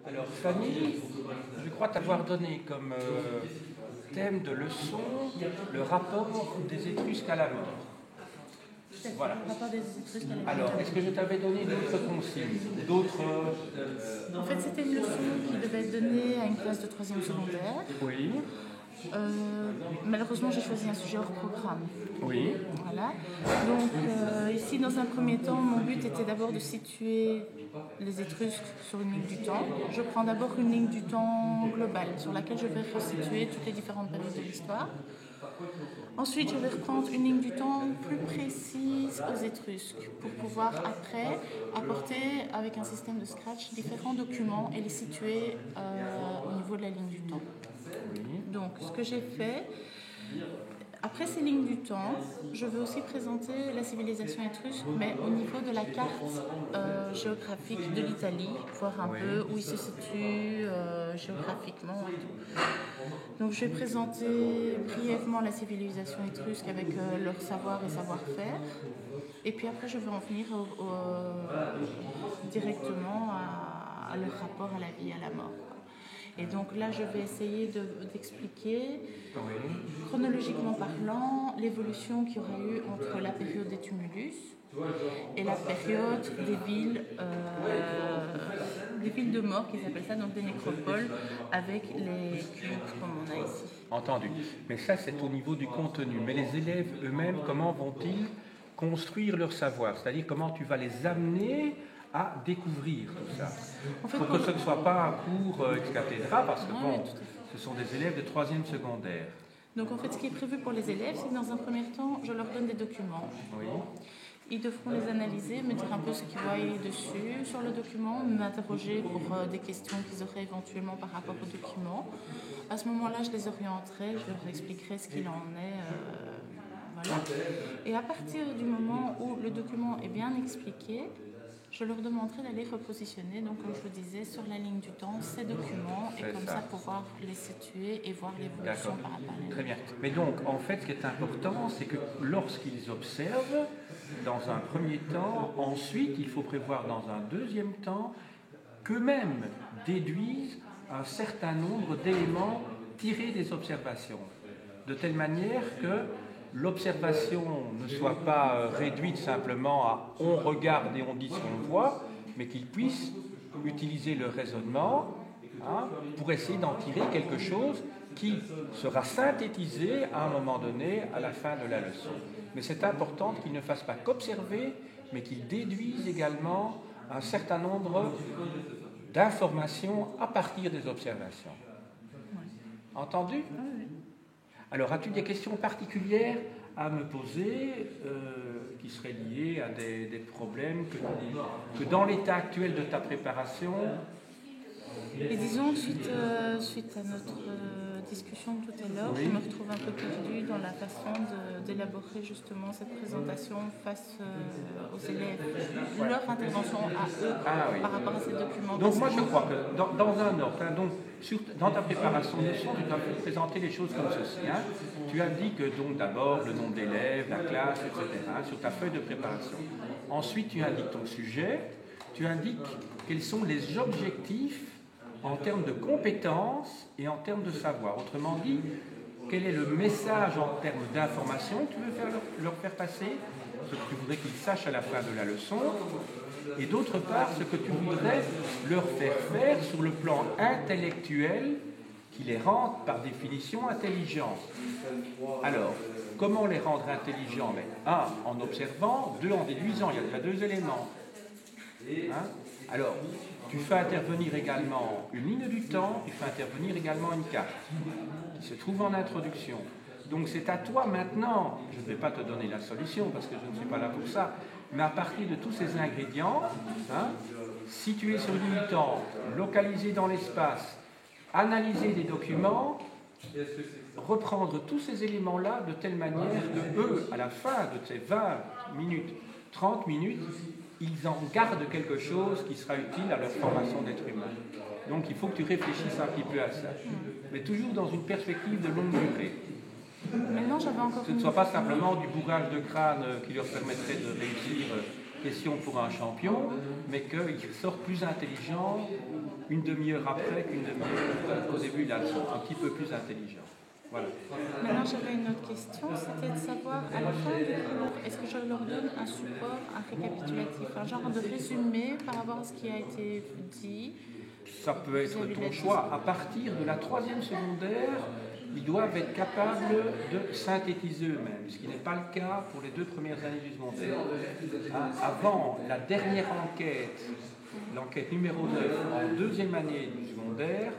Alors Fanny, je crois t'avoir donné comme thème de leçon le rapport des Étrusques à la mort. Voilà. Le rapport des Étrusques à la Alors, mort. est-ce que je t'avais donné d'autres consignes, d'autres... En fait, c'était une leçon qui devait être donnée à une classe de 3e secondaire. Oui, Malheureusement, j'ai choisi un sujet hors programme. oui, Voilà. Donc, ici, dans un premier temps, mon but était d'abord de situer les Étrusques sur une ligne du temps. Je prends d'abord une ligne du temps globale sur laquelle je vais resituer toutes les différentes périodes de l'histoire. Ensuite, je vais reprendre une ligne du temps plus précise aux Étrusques pour pouvoir après apporter avec un système de Scratch différents documents et les situer au niveau de la ligne du temps. Donc, ce que j'ai fait, après ces lignes du temps, je veux aussi présenter la civilisation étrusque, mais au niveau de la carte géographique de l'Italie, voir un peu où il se situe géographiquement et tout. Donc je vais présenter brièvement la civilisation étrusque avec leur savoir et savoir-faire. Et puis après, je vais en venir directement à leur rapport à la vie et à la mort. Et donc là, je vais essayer d'expliquer, chronologiquement parlant, l'évolution qu'il y aura eu entre la période des tumulus et la période des villes de mort, qu'ils appellent ça, donc des nécropoles, avec les cubes comme on a ici. entendu. Mais ça, c'est au niveau du contenu. Mais les élèves eux-mêmes, comment vont-ils construire leur savoir? C'est-à-dire, comment tu vas les amener à découvrir tout ça, En fait, pour que ce ne soit pas un cours ex cathedra, parce que oui, bon, tout à fait. ce sont des élèves de 3e secondaire. Donc en fait, ce qui est prévu pour les élèves, c'est que dans un premier temps, je leur donne des documents. Oui, Ils devront les analyser, me dire un peu ce qu'ils voient dessus sur le document, m'interroger pour des questions qu'ils auraient éventuellement par rapport au document. À ce moment-là, je les orienterai, je leur expliquerai ce qu'il en est. Voilà. Et à partir du moment où le document est bien expliqué, je leur demanderai d'aller repositionner, donc comme je vous disais, sur la ligne du temps, ces documents, et comme ça pouvoir les situer et voir l'évolution par rapport à la très bien. Mais donc, en fait, ce qui est important, c'est que lorsqu'ils observent, dans un premier temps, ensuite, il faut prévoir dans un deuxième temps, qu'eux-mêmes déduisent un certain nombre d'éléments tirés des observations, de telle manière que l'observation ne soit pas réduite simplement à on regarde et on dit ce qu'on voit, mais qu'ils puissent utiliser le raisonnement pour essayer d'en tirer quelque chose qui sera synthétisé à un moment donné à la fin de la leçon. Mais c'est important qu'ils ne fassent pas qu'observer, mais qu'ils déduisent également un certain nombre d'informations à partir des observations. Entendu ? Alors, as-tu des questions particulières à me poser qui seraient liées à des problèmes que dans l'état actuel de ta préparation? Et disons que suite à notre discussion tout à l'heure, je me retrouve un peu perdue dans la façon d'élaborer justement cette présentation face aux élèves, leur intervention à eux par rapport à ces documents. Donc moi je crois que dans un ordre, donc, dans ta préparation de leçon, tu as présenté les choses comme ceci. Tu indiques donc d'abord le nom de l'élève, la classe, etc. sur ta feuille de préparation. Ensuite tu indiques ton sujet, tu indiques quels sont les objectifs en termes de compétences et en termes de savoir. Autrement dit, quel est le message en termes d'information que tu veux leur faire passer, ce que tu voudrais qu'ils sachent à la fin de la leçon, et d'autre part, ce que tu voudrais leur faire faire sur le plan intellectuel qui les rende par définition intelligents. Alors, comment les rendre intelligents? Un, en observant, deux, en déduisant. Il y a déjà deux éléments. Alors, tu fais intervenir également une ligne du temps, tu fais intervenir également une carte qui se trouve en introduction. Donc c'est à toi maintenant, je ne vais pas te donner la solution parce que je ne suis pas là pour ça, mais à partir de tous ces ingrédients, situés sur une ligne du temps, localisés dans l'espace, analyser des documents, reprendre tous ces éléments-là de telle manière que eux, à la fin de ces 20 minutes, 30 minutes, ils en gardent quelque chose qui sera utile à leur formation d'être humain. Donc il faut que tu réfléchisses un petit peu à ça, mais toujours dans une perspective de longue durée. Maintenant, j'avais encore Ce ne soit pas simplement du bourrage de crâne qui leur permettrait de réussir question pour un champion, mais qu'il sort plus intelligent une demi-heure après qu'une demi-heure au début de la leçon, un petit peu plus intelligent. Voilà. Maintenant, j'avais une autre question, c'était de savoir à la fin du cours, est-ce que je leur donne un support, un récapitulatif, un genre de résumé par rapport à ce qui a été dit? Ça peut être ton choix. À partir de la 3e secondaire, ils doivent être capables de synthétiser eux-mêmes, ce qui n'est pas le cas pour les 2 premières années du secondaire. Avant la dernière enquête, l'enquête numéro 9, en 2e année du secondaire,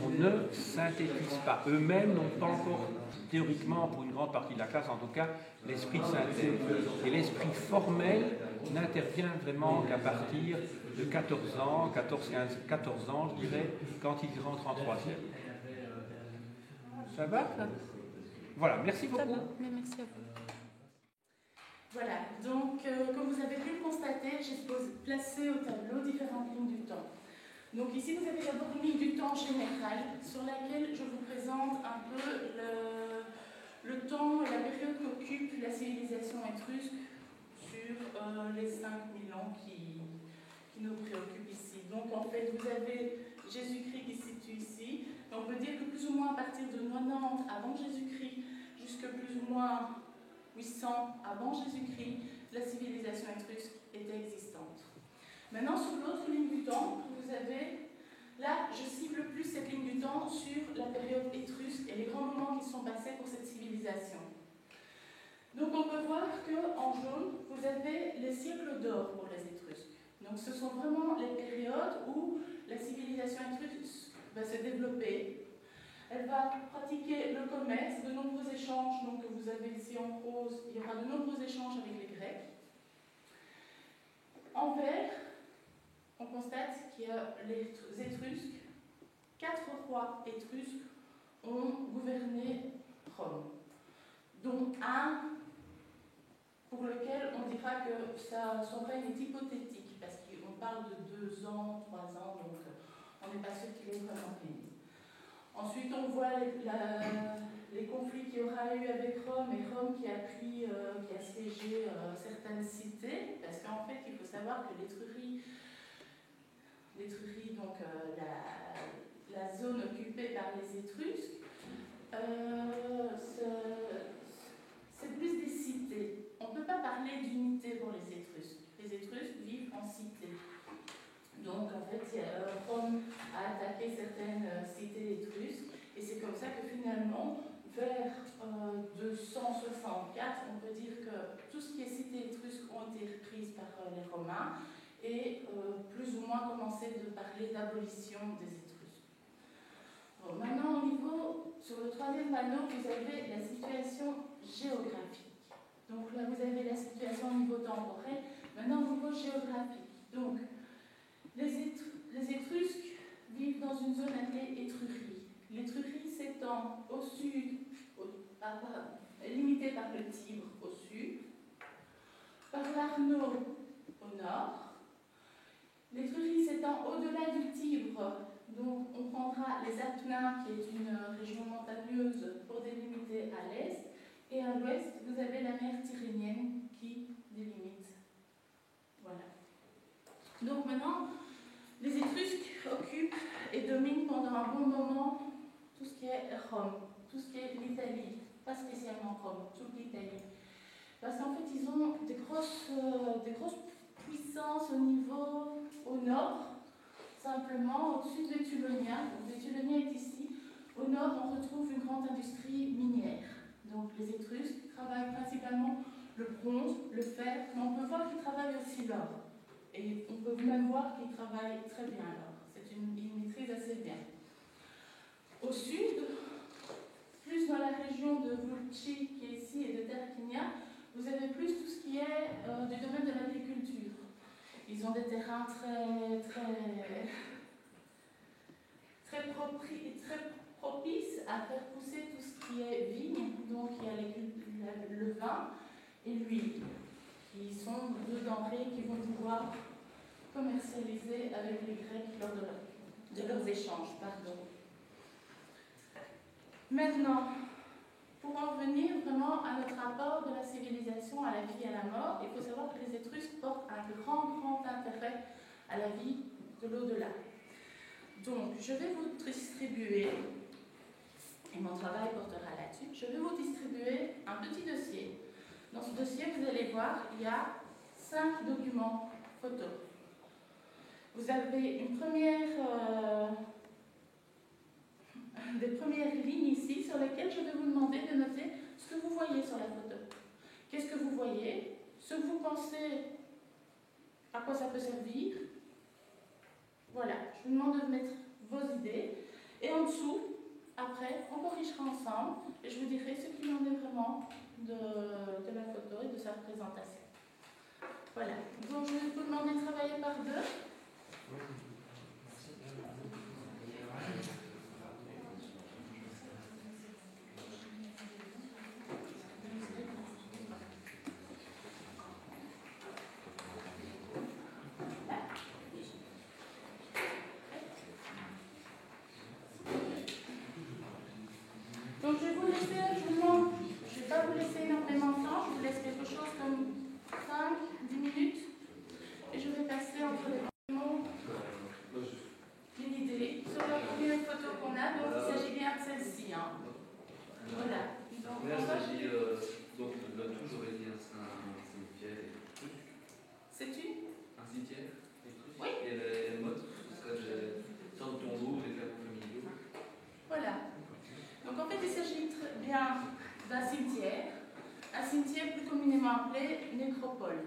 on ne synthétise pas. Eux-mêmes n'ont pas encore, théoriquement, pour une grande partie de la classe, en tout cas, l'esprit de synthèse. Et l'esprit formel n'intervient vraiment qu'à partir de 14 ans, 14 ans, je dirais, quand ils rentrent en 3e. Ça va? Voilà, merci beaucoup. Ça va, mais merci à vous. Voilà, donc comme vous avez pu le constater, j'ai placé au tableau différentes lignes du temps. Donc ici, vous avez d'abord une ligne du temps générale sur laquelle je vous présente un peu le temps et la période qu'occupe la civilisation étrusque sur les 5000 ans qui nous préoccupent ici. Donc en fait, vous avez Jésus-Christ qui se situe ici. Et on peut dire que plus ou moins à partir de 90 avant Jésus-Christ jusqu'à plus ou moins 800 avant Jésus-Christ, la civilisation étrusque était existante. Maintenant, sur l'autre ligne du temps, vous avez, là, je cible plus cette ligne du temps sur la période étrusque et les grands moments qui sont passés pour cette civilisation. Donc on peut voir qu'en jaune, vous avez les siècles d'or pour les Étrusques. Donc ce sont vraiment les périodes où la civilisation étrusque va se développer. Elle va pratiquer le commerce, de nombreux échanges, donc que vous avez ici en rose, il y aura de nombreux échanges avec les Grecs. En vert, on constate qu'il y a les Étrusques, 4 rois étrusques ont gouverné Rome, dont un pour lequel on dira que son règne est hypothétique, parce qu'on parle de 2 ans, 3 ans, donc on n'est pas sûr qu'il ait vraiment fini. Ensuite, on voit les conflits qu'il y aura eu avec Rome, et Rome qui a siégé certaines cités, parce qu'en fait, il faut savoir que l'Étrurie, donc la zone occupée par les Étrusques, c'est plus des cités. On ne peut pas parler d'unité pour les Étrusques. Les Étrusques vivent en cité. Donc, en fait, Rome a attaqué certaines cités étrusques, et c'est comme ça que finalement, vers 264, on peut dire que tout ce qui est cités étrusques ont été reprises par les Romains, et plus ou moins commencé de parler d'abolition des Étrusques. Bon, maintenant, sur le 3e panneau, vous avez la situation géographique. Donc là, vous avez la situation au niveau temporel. Maintenant, au niveau géographique. Donc, les Étrusques vivent dans une zone appelée Étrurie. L'Étrurie s'étend au sud, limitée par le Tibre au sud, par l'Arno au nord. L'Étrurie s'étend au-delà du Tibre, donc on prendra les Apennins, qui est une région montagneuse, pour délimiter à l'est, et à l'ouest, vous avez la mer Tyrrhénienne qui délimite. Voilà. Donc maintenant, les Étrusques occupent et dominent pendant un bon moment tout ce qui est Rome, tout ce qui est l'Italie, pas spécialement Rome, toute l'Italie. Parce qu'en fait, ils ont des grosses puissances au nord, simplement au-dessus de Vétulonia. Vétulonia est ici. Au nord, on retrouve une grande industrie minière. Donc les Étrusques travaillent principalement le bronze, le fer, mais on peut voir qu'ils travaillent aussi l'or. Et on peut même voir qu'ils travaillent très bien l'or. Ils maîtrisent assez bien. Au sud, plus dans la région de Vulci, qui est ici, et de Tarquinia, vous avez plus tout ce qui est du domaine de l'agriculture. Ils ont des terrains très propices à faire pousser tout ce qui est vigne. Donc il y a le vin et l'huile, qui sont 2 denrées qui vont pouvoir commercialiser avec les Grecs lors de leurs échanges. Maintenant, pour en venir vraiment à notre rapport de la civilisation à la vie et à la mort, il faut savoir que les Étrusques portent un grand intérêt à la vie de l'au-delà. Donc, je vais vous distribuer, et mon travail portera là-dessus, je vais vous distribuer un petit dossier. Dans ce dossier, vous allez voir, il y a 5 documents photos. Vous avez une des premières lignes ici sur lesquelles je vais vous demander de noter ce que vous voyez sur la photo. Qu'est-ce que vous voyez? Ce que vous pensez, à quoi ça peut servir? Voilà, je vous demande de mettre vos idées. Et en dessous, après, on corrigera ensemble et je vous dirai ce qu'il en est vraiment de la photo et de sa représentation. Voilà, donc je vais vous demander de travailler par deux. Donc je vais vous laisser, je ne vais pas vous laisser énormément de temps, je vous laisse quelque chose comme 5-10 minutes et je vais passer entre les documents une idée sur la première photo qu'on a, donc il s'agit bien de celle-ci. Hein. Voilà. Donc, là, il s'agit donc le tout, j'aurais dit un cimetière. C'est-tu Un cimetière. Oui. Et le mode, ce serait de sorte de tombeau, des claveaux familiaux. Voilà. Donc en fait, il s'agit bien d'un cimetière plus communément appelé nécropole.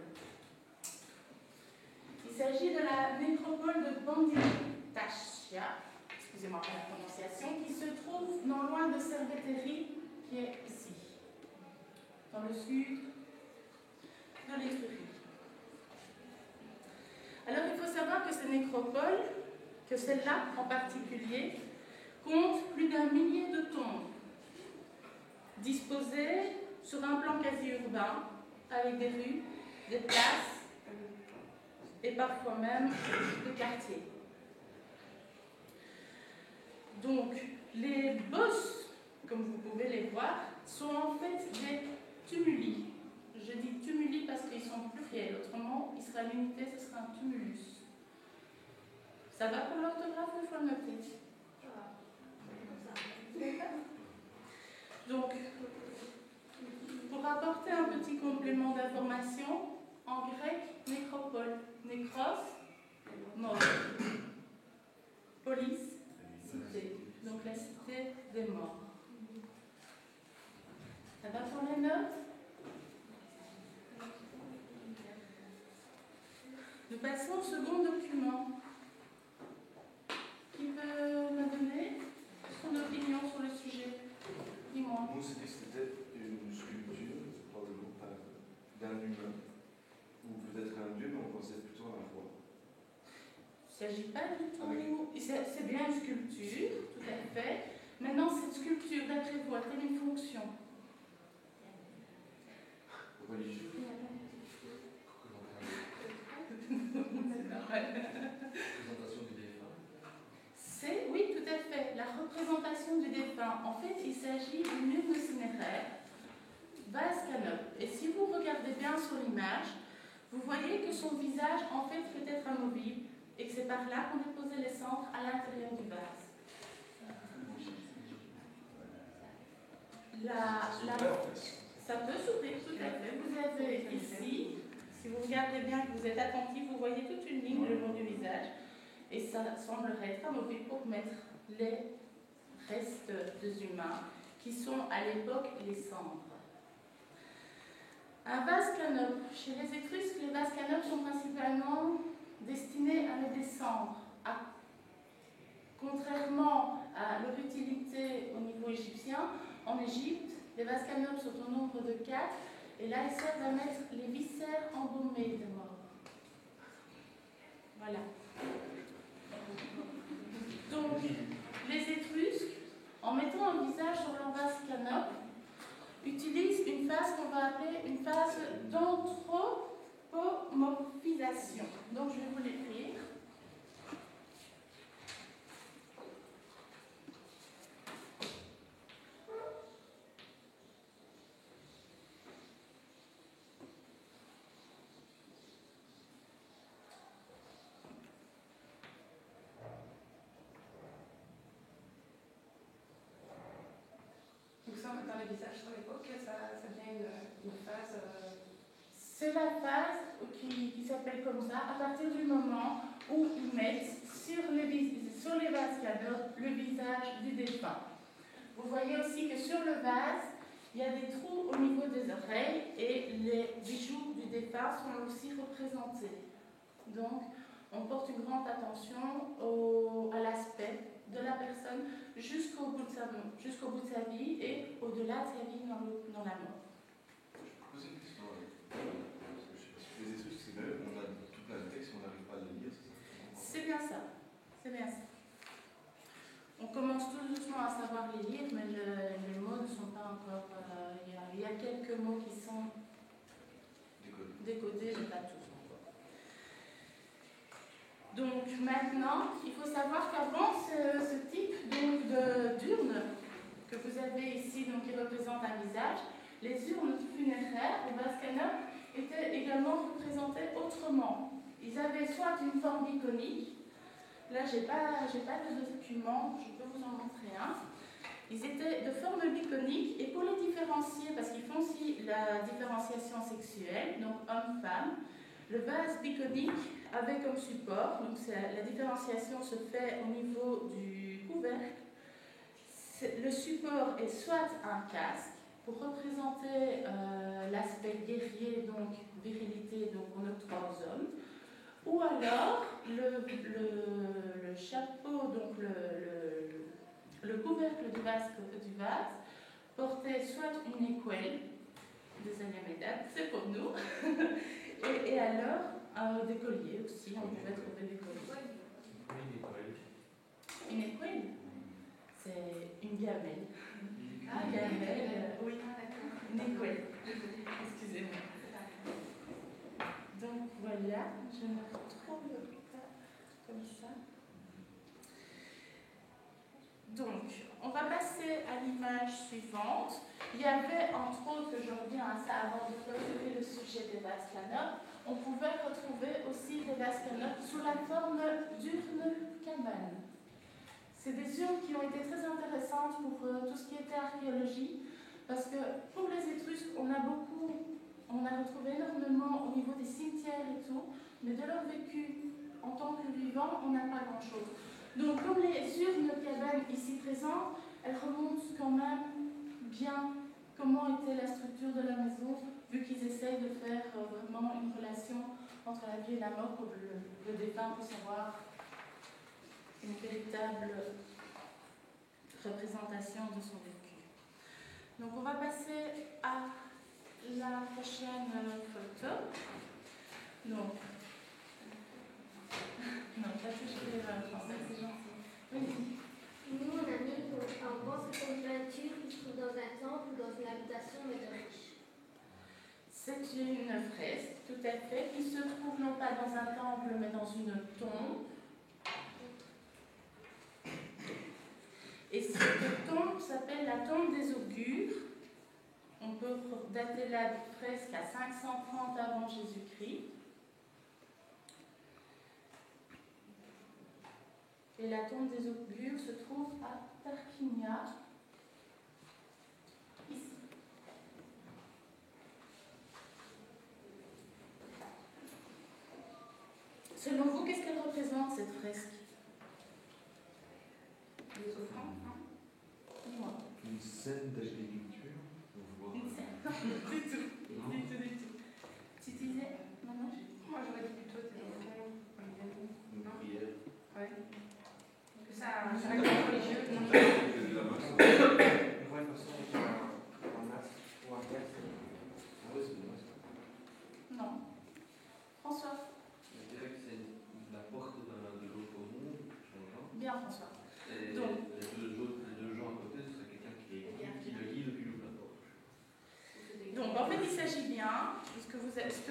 Il s'agit de la nécropole de Banditachia, excusez-moi pour la prononciation, qui se trouve non loin de Cerveteri, qui est ici, dans le sud de l'Étrurie. Alors il faut savoir que ces nécropoles, que celle-là en particulier, compte plus d'1 millier de tombes, disposées sur un plan quasi urbain, avec des rues, des places et parfois même des quartiers. Donc, les bosses, comme vous pouvez les voir, sont en fait des tumuli. Je dis tumuli parce qu'ils sont pluriels, autrement, il sera l'unité, ce sera un tumulus. Ça va pour l'orthographe ou il faut le noter? Donc, pour apporter un petit complément d'information, en grec, nécropole, nécros, mort, polis, cité, donc la cité des morts. Ça va pour les notes? Nous passons au second document. Qui peut me donner son opinion sur le sujet? Dis-moi. Moi, c'était une sculpture, probablement d'un humain, ou peut-être un dieu, mais on pensait plutôt à un roi. Il ne s'agit pas du tout. C'est bien une sculpture, tout à fait. Maintenant, cette sculpture, d'après vous, a-t-elle une fonction? Religieux. Représentation du défunt. C'est, oui, tout à fait, la représentation du défunt. En fait, il s'agit d'une urne cinéraire, vase canope. Et si vous regardez bien sur l'image, vous voyez que son visage, en fait, peut être amovible et que c'est par là qu'on déposait les cendres à l'intérieur du vase. Ça peut s'ouvrir, tout à fait. Vous avez ici, si vous regardez bien, que vous êtes attentif, vous voyez toute une ligne le long du visage. Et ça semblerait être amovible pour mettre les restes des humains, qui sont à l'époque les cendres. Un vase canope. Chez les Étrusques, les vases canopes sont principalement destinés à mettre des cendres. Contrairement à leur utilité au niveau égyptien, en Égypte, les vases canopes sont au nombre de 4, et là, ils servent à mettre les viscères embaumés des morts. Voilà. Donc, les Étrusques, en mettant un visage sur leur vase canope, utilisent une phase qu'on va appeler une phase d'anthropomorphisation. Donc, je vais vous l'écrire. C'est la phase qui s'appelle comme ça, à partir du moment où ils mettent sur les vases cadeaux le visage du défunt. Vous voyez aussi que sur le vase, il y a des trous au niveau des oreilles et les bijoux du défunt sont aussi représentés. Donc, on porte une grande attention à l'aspect de la personne jusqu'au bout de sa vie et au-delà de sa vie dans la mort. Je peux poser une question parce que je sais pas si les Étrusques, c'est vrai, on a tout plein de textes, on n'arrive pas à les lire, c'est ça? C'est bien ça. C'est bien ça. On commence tout doucement à savoir les lire, mais les mots ne sont pas encore. Il y a quelques mots qui sont décodés, mais pas tous encore. Donc maintenant, il faut savoir qu'avant ce type d'urne que vous avez ici, donc qui représente un visage, les urnes funéraires au Vascana étaient également représentées autrement. Ils avaient soit une forme iconique. Là, j'ai pas de document, je peux vous en montrer un. Ils étaient de forme biconique et pour les différencier, parce qu'ils font aussi la différenciation sexuelle, donc homme-femme, le vase biconique avait comme support, donc la différenciation se fait au niveau du couvercle. Le support est soit un casque pour représenter l'aspect guerrier, donc virilité, donc on octroie aux hommes. Ou alors, le chapeau, donc le couvercle du vase portait soit une équelle, désolé mesdames, c'est pour nous, et alors des colliers aussi, on pouvait trouver des colliers. Une équelle, c'est une gamelle. Ah, gamelle, oui, une équelle. Excusez-moi. Donc voilà, je me retrouve pas comme ça. Donc, on va passer à l'image suivante. Il y avait, entre autres, je reviens à ça avant de clôturer le sujet des vases canops, on pouvait retrouver aussi des vases canops sous la forme d'urnes cabanes. C'est des urnes qui ont été très intéressantes pour tout ce qui était archéologie, parce que pour les Étrusques, on a retrouvé énormément au niveau des cimetières et tout, mais de leur vécu en tant que vivants, on n'a pas grand-chose. Donc, comme les urnes cabanes ici présentes, elles remontent quand même bien comment était la structure de la maison, vu qu'ils essayent de faire vraiment une relation entre la vie et la mort pour le défunt puisse avoir une véritable représentation de son vécu. Donc, on va passer à la prochaine photo. Donc, non, pas toucher le français, c'est gentil. Oui. Nous, on a mis en gros, c'est une peinture qui se trouve dans un temple ou dans une habitation, mais de riche. C'est une fresque, tout à fait, qui se trouve non pas dans un temple, mais dans une tombe. Et cette tombe s'appelle la tombe des augures. On peut dater la fresque à 530 avant Jésus-Christ. Et la tombe des augures se trouve à Tarquinia, ici. Selon vous, qu'est-ce qu'elle représente, cette fresque? Les offrandes, non? Dis-moi. Une scène d'agriculture. Une scène? Non, du tout. Du tout. Tu disais? Non. Moi, j'aurais dit plutôt des offrandes. Une prière. Ouais. Ça a un religieux. On voit une façon en masque ou en casque. Ah oui, c'est bien ça. Non. François? Je dirais que c'est la porte de l'autre monde, changeant. Bien, François. Et Donc. les deux gens à côté, ce serait quelqu'un qui le guide depuis l'ouvre la porte. Donc, en fait, il s'agit bien, ce que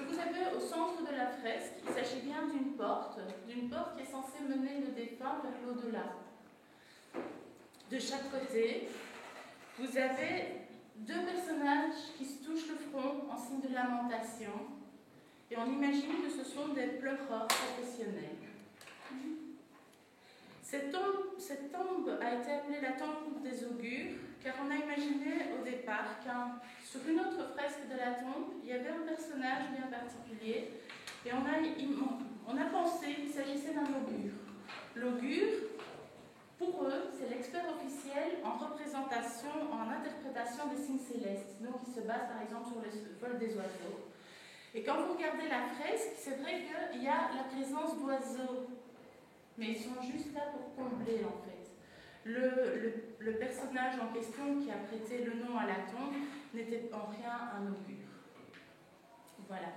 vous avez au centre de la fresque, il s'agit bien d'une porte qui est censée mener le défunt vers l'au-delà. De chaque côté, vous avez deux personnages qui se touchent le front en signe de lamentation, et on imagine que ce sont des pleureurs professionnels. Cette tombe a été appelée la tombe des augures, car on a imaginé au départ sur une autre fresque de la tombe, il y avait un personnage bien particulier, et on a pensé qu'il s'agissait d'un augure. L'augure, pour eux, c'est l'expert officiel en représentation, en interprétation des signes célestes. Donc, il se base par exemple sur le vol des oiseaux. Et quand vous regardez la fresque, c'est vrai qu'il y a la présence d'oiseaux, mais ils sont juste là pour combler en fait. Le personnage en question qui a prêté le nom à la tombe n'était en rien un augure. Voilà.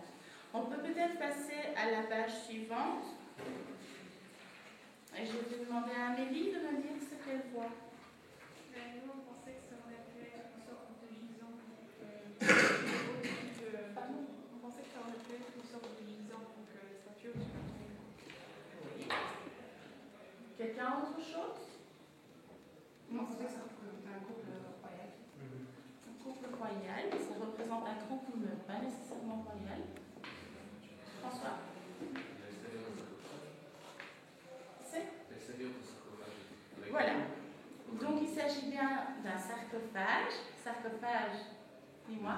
On peut peut-être passer à la page suivante. Et je vais demander à Amélie de me dire ce qu'elle voit. Nous, on pensait que ça aurait pu être une sorte de gisant. Pardon ? On pensait que ça aurait pu être une sorte de gisant, donc les statues au-dessus de la tombe. Oui. Quelqu'un autre chose ? Non, on pensait que ça représentait un couple royal. Un couple royal, ça représente un couple pas nécessairement royal. François ? Voilà. Donc il s'agit bien d'un sarcophage, dis-moi,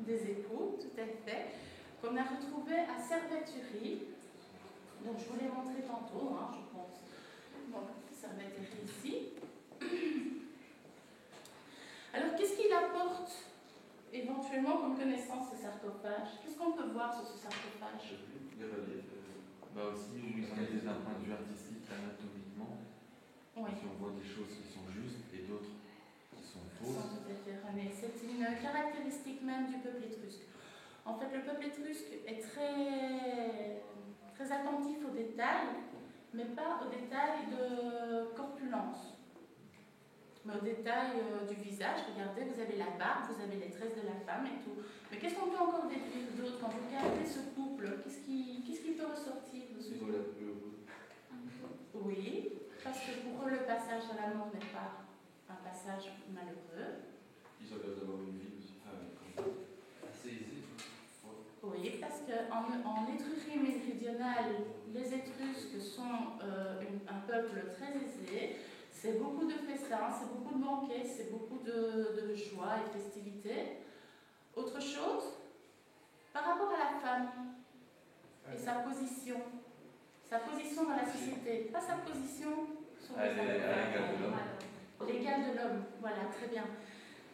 des époux, tout à fait, qu'on a retrouvé à Servetterie. Donc je vous l'ai montré tantôt, je pense. Donc Servetterie ici. Alors qu'est-ce qu'il apporte éventuellement comme connaissance ce sarcophage? Qu'est-ce qu'on peut voir sur ce sarcophage? Les reliefs. Aussi, vous regardez d'un point de vue artistique, anatomiquement. Oui. Si on voit des choses qui sont justes et d'autres qui sont fausses. Tout à fait, René. C'est une caractéristique même du peuple étrusque. En fait, le peuple étrusque est très, très attentif aux détails, mais pas aux détails de corpulence, mais aux détails du visage. Regardez, vous avez la barbe, vous avez les tresses de la femme et tout. Mais qu'est-ce qu'on peut encore déduire d'autre quand vous regardez ce couple? Qu'est-ce qui peut ressortir de ce Ils ont couple? l'air heureux. Oui, parce que pour eux, le passage à la mort n'est pas un passage malheureux. Ils ont l'air d'avoir une vie aussi. Assez aisé. Oui, parce qu'en Étrurie méridionale, les Étrusques sont un peuple très aisé. C'est beaucoup de festins, c'est beaucoup de banquets, c'est beaucoup de joie et de festivités. Autre chose, par rapport à la femme et sa position dans la société, pas sa position sur le l'égal de l'homme, voilà, très bien.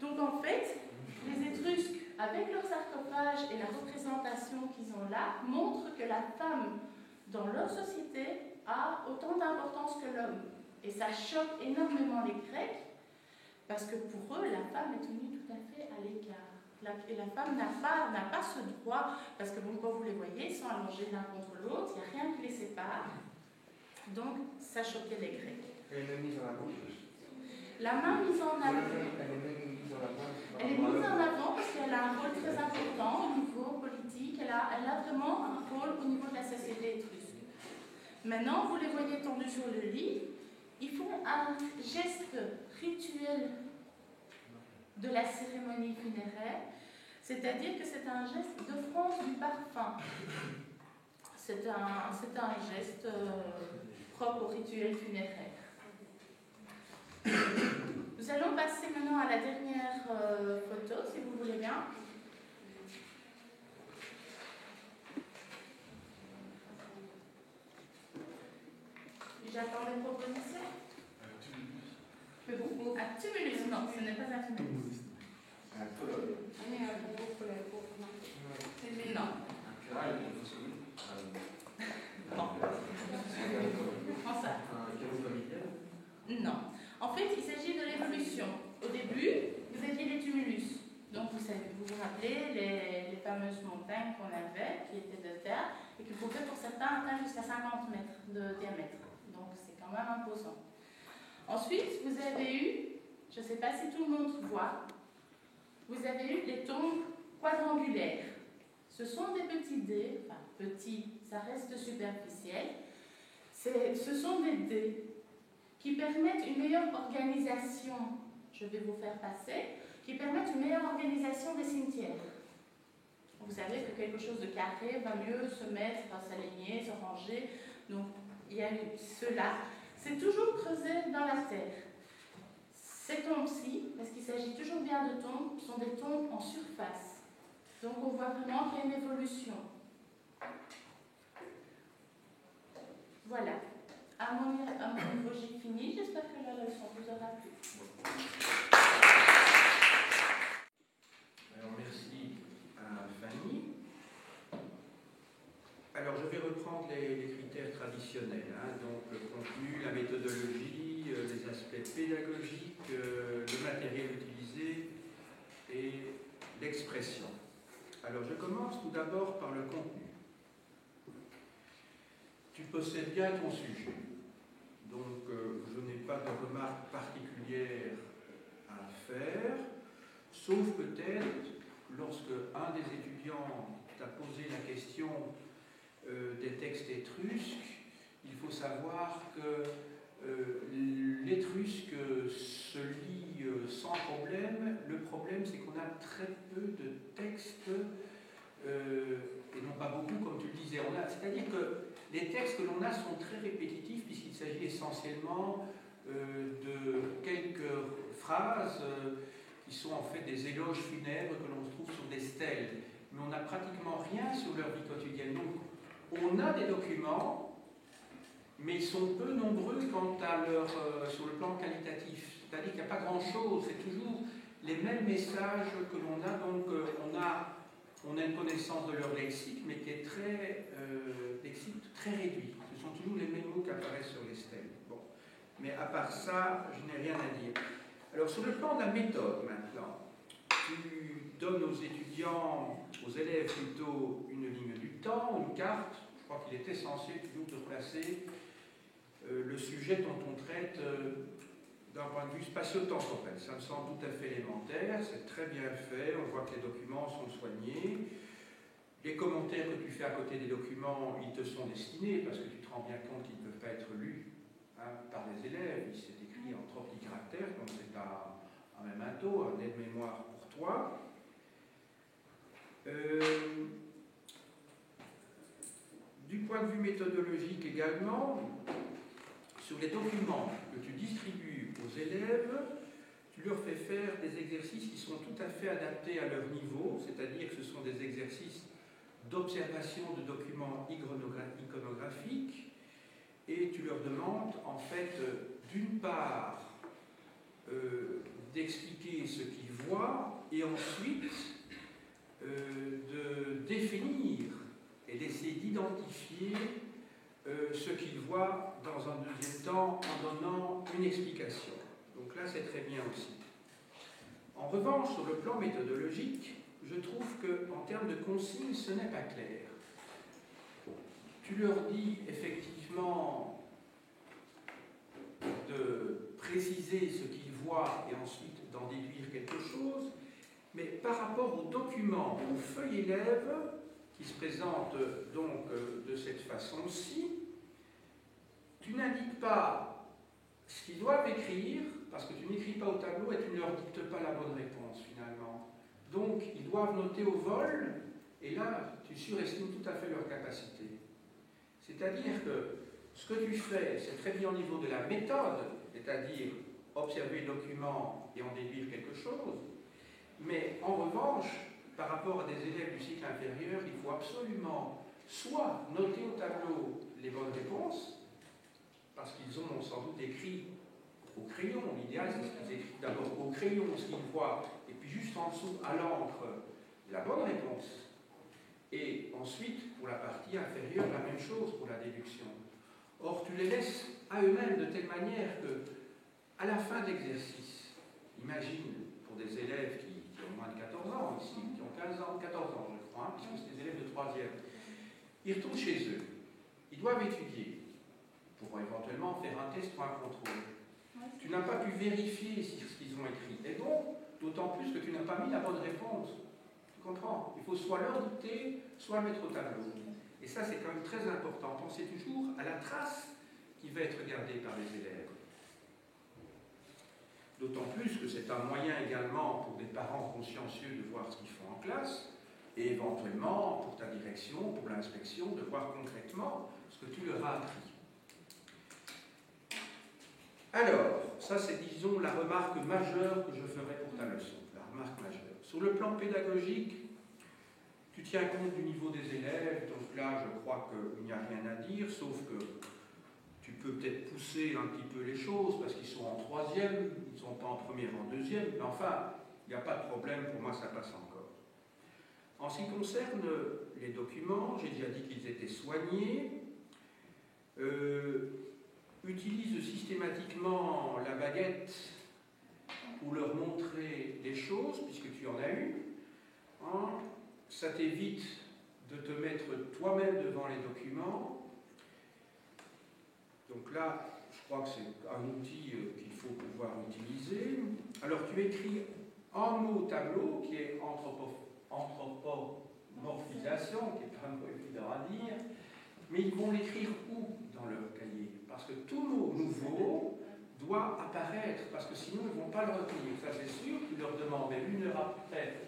Donc en fait, les Étrusques, avec leur sarcophage et la représentation qu'ils ont là, montrent que la femme dans leur société a autant d'importance que l'homme. Et ça choque énormément les Grecs, parce que pour eux, la femme est tenue tout à fait à l'écart. Et la femme n'a pas ce droit, parce que bon, quand vous les voyez, ils sont allongés l'un contre l'autre, il n'y a rien qui les sépare. Donc, ça choquait les Grecs. Elle est même mise en avant. La main mise en avant. Elle est mise en avant parce qu'elle a un rôle très important au niveau politique. Elle a vraiment un rôle au niveau de la société étrusque. Maintenant, vous les voyez tendus sur le lit. Ils font un geste rituel de la cérémonie funéraire, c'est-à-dire que c'est un geste d'offrande du parfum. C'est un geste propre au rituel funéraire. Nous allons passer maintenant à la dernière photo, si vous voulez bien. J'attends des propositions. À Tumulus, non, ce n'est pas un Tumulus. Non. Comment ça? Non. En fait, il s'agit de l'évolution. Au début, vous aviez les tumulus. Donc, vous vous rappelez les fameuses montagnes qu'on avait, qui étaient de terre, et qui pouvaient pour certains atteindre jusqu'à 50 mètres de diamètre. Donc, c'est quand même imposant. Ensuite, vous avez eu, je ne sais pas si tout le monde voit, vous avez eu les tombes quadrangulaires. Ce sont des petits dés, enfin petits, ça reste superficiel. Ce sont des dés qui permettent une meilleure organisation, je vais vous faire passer, qui permettent une meilleure organisation des cimetières. Vous savez que quelque chose de carré va mieux se mettre, va s'aligner, se ranger. Donc, il y a cela. C'est toujours creusé dans la terre. Ces tons-ci, parce qu'il s'agit toujours bien de tons, sont des tons en surface. Donc on voit vraiment qu'il y a une évolution. Voilà. À mon niveau, j'ai fini. J'espère que la leçon vous aura plu. Alors merci à Fanny. Alors je vais reprendre les critères traditionnels, hein, donc le contenu, la méthodologie, les aspects pédagogiques, le matériel utilisé et l'expression. Alors je commence tout d'abord par le contenu. Tu possèdes bien ton sujet, donc je n'ai pas de remarques particulières à faire, sauf peut-être lorsque un des étudiants t'a posé la question des textes étrusques. Il faut savoir que l'étrusque se lit sans problème. Le problème, c'est qu'on a très peu de textes, et non pas beaucoup, comme tu le disais. C'est-à-dire que les textes que l'on a sont très répétitifs, puisqu'il s'agit essentiellement de quelques phrases qui sont en fait des éloges funèbres que l'on trouve sur des stèles. Mais on n'a pratiquement rien sur leur vie quotidienne. Donc, on a des documents, mais ils sont peu nombreux quant à sur le plan qualitatif. C'est-à-dire qu'il n'y a pas grand-chose, c'est toujours les mêmes messages que l'on a. Donc on a une connaissance de leur lexique, mais qui est lexique très réduit. Ce sont toujours les mêmes mots qui apparaissent sur les stèles. Bon. Mais à part ça, je n'ai rien à dire. Alors sur le plan de la méthode maintenant, tu donnes aux étudiants, aux élèves plutôt, une ligne du temps, une carte. Je crois qu'il est essentiel toujours de placer le sujet dont on traite d'un point de vue spatio-temporel. Ça me semble tout à fait élémentaire, c'est très bien fait, on voit que les documents sont soignés. Les commentaires que tu fais à côté des documents, ils te sont destinés, parce que tu te rends bien compte qu'ils ne peuvent pas être lus par les élèves. C'est écrit en trop petits caractères, donc c'est un memento, un aide-mémoire pour toi. Du point de vue méthodologique également, sur les documents que tu distribues aux élèves, tu leur fais faire des exercices qui sont tout à fait adaptés à leur niveau, c'est-à-dire que ce sont des exercices d'observation de documents iconographiques, et tu leur demandes en fait d'une part d'expliquer ce qu'ils voient et ensuite de définir et d'essayer d'identifier ce qu'ils voient dans un deuxième temps en donnant une explication. Donc là, c'est très bien aussi. En revanche, sur le plan méthodologique, je trouve qu'en termes de consignes, ce n'est pas clair. Tu leur dis effectivement de préciser ce qu'ils voient et ensuite d'en déduire quelque chose, mais par rapport aux documents, aux feuilles élèves, qui se présentent donc de cette façon-ci, tu n'indiques pas ce qu'ils doivent écrire, parce que tu n'écris pas au tableau et tu ne leur dictes pas la bonne réponse finalement. Donc ils doivent noter au vol, et là tu surestimes tout à fait leur capacité. C'est-à-dire que ce que tu fais, c'est très bien au niveau de la méthode, c'est-à-dire observer le document et en déduire quelque chose, mais en revanche, par rapport à des élèves du cycle inférieur, il faut absolument soit noter au tableau les bonnes réponses, parce qu'ils ont sans doute écrit au crayon. L'idéal, c'est qu'ils écrivent d'abord au crayon ce qu'ils voient, et puis juste en dessous, à l'encre, la bonne réponse. Et ensuite, pour la partie inférieure, la même chose pour la déduction. Or, tu les laisses à eux-mêmes de telle manière que, à la fin de l'exercice, imagine pour des élèves qui ont moins de 14 ans ici, qui ont 15 ans, 14 ans, je crois, puisque c'est des élèves de 3e, ils retournent chez eux. Ils doivent étudier pour éventuellement faire un test ou un contrôle. Tu n'as pas pu vérifier si ce qu'ils ont écrit est bon, d'autant plus que tu n'as pas mis la bonne réponse. Tu comprends? Il faut soit leur douter, soit mettre au tableau. Et ça, c'est quand même très important. Pensez toujours à la trace qui va être gardée par les élèves. D'autant plus que c'est un moyen également pour des parents consciencieux de voir ce qu'ils font en classe, et éventuellement pour ta direction, pour l'inspection, de voir concrètement ce que tu leur as appris. Alors, ça c'est, disons, la remarque majeure que je ferai pour ta leçon, la remarque majeure. Sur le plan pédagogique, tu tiens compte du niveau des élèves, donc là je crois qu'il n'y a rien à dire, sauf que tu peux peut-être pousser un petit peu les choses, parce qu'ils sont en troisième, ils sont pas en première, en deuxième, mais enfin, il n'y a pas de problème, pour moi ça passe encore. En ce qui concerne les documents, j'ai déjà dit qu'ils étaient soignés, utilise systématiquement la baguette pour leur montrer des choses, puisque tu en as eu. Hein, ça t'évite de te mettre toi-même devant les documents. Donc là, je crois que c'est un outil qu'il faut pouvoir utiliser. Alors tu écris un mot tableau qui est anthropomorphisation, qui est pas un mot évident à dire, mais ils vont l'écrire où dans leur cahier? Parce que tout mot nouveau doit apparaître, parce que sinon ils ne vont pas le retenir. Ça c'est sûr, tu leur demandes même 1 heure après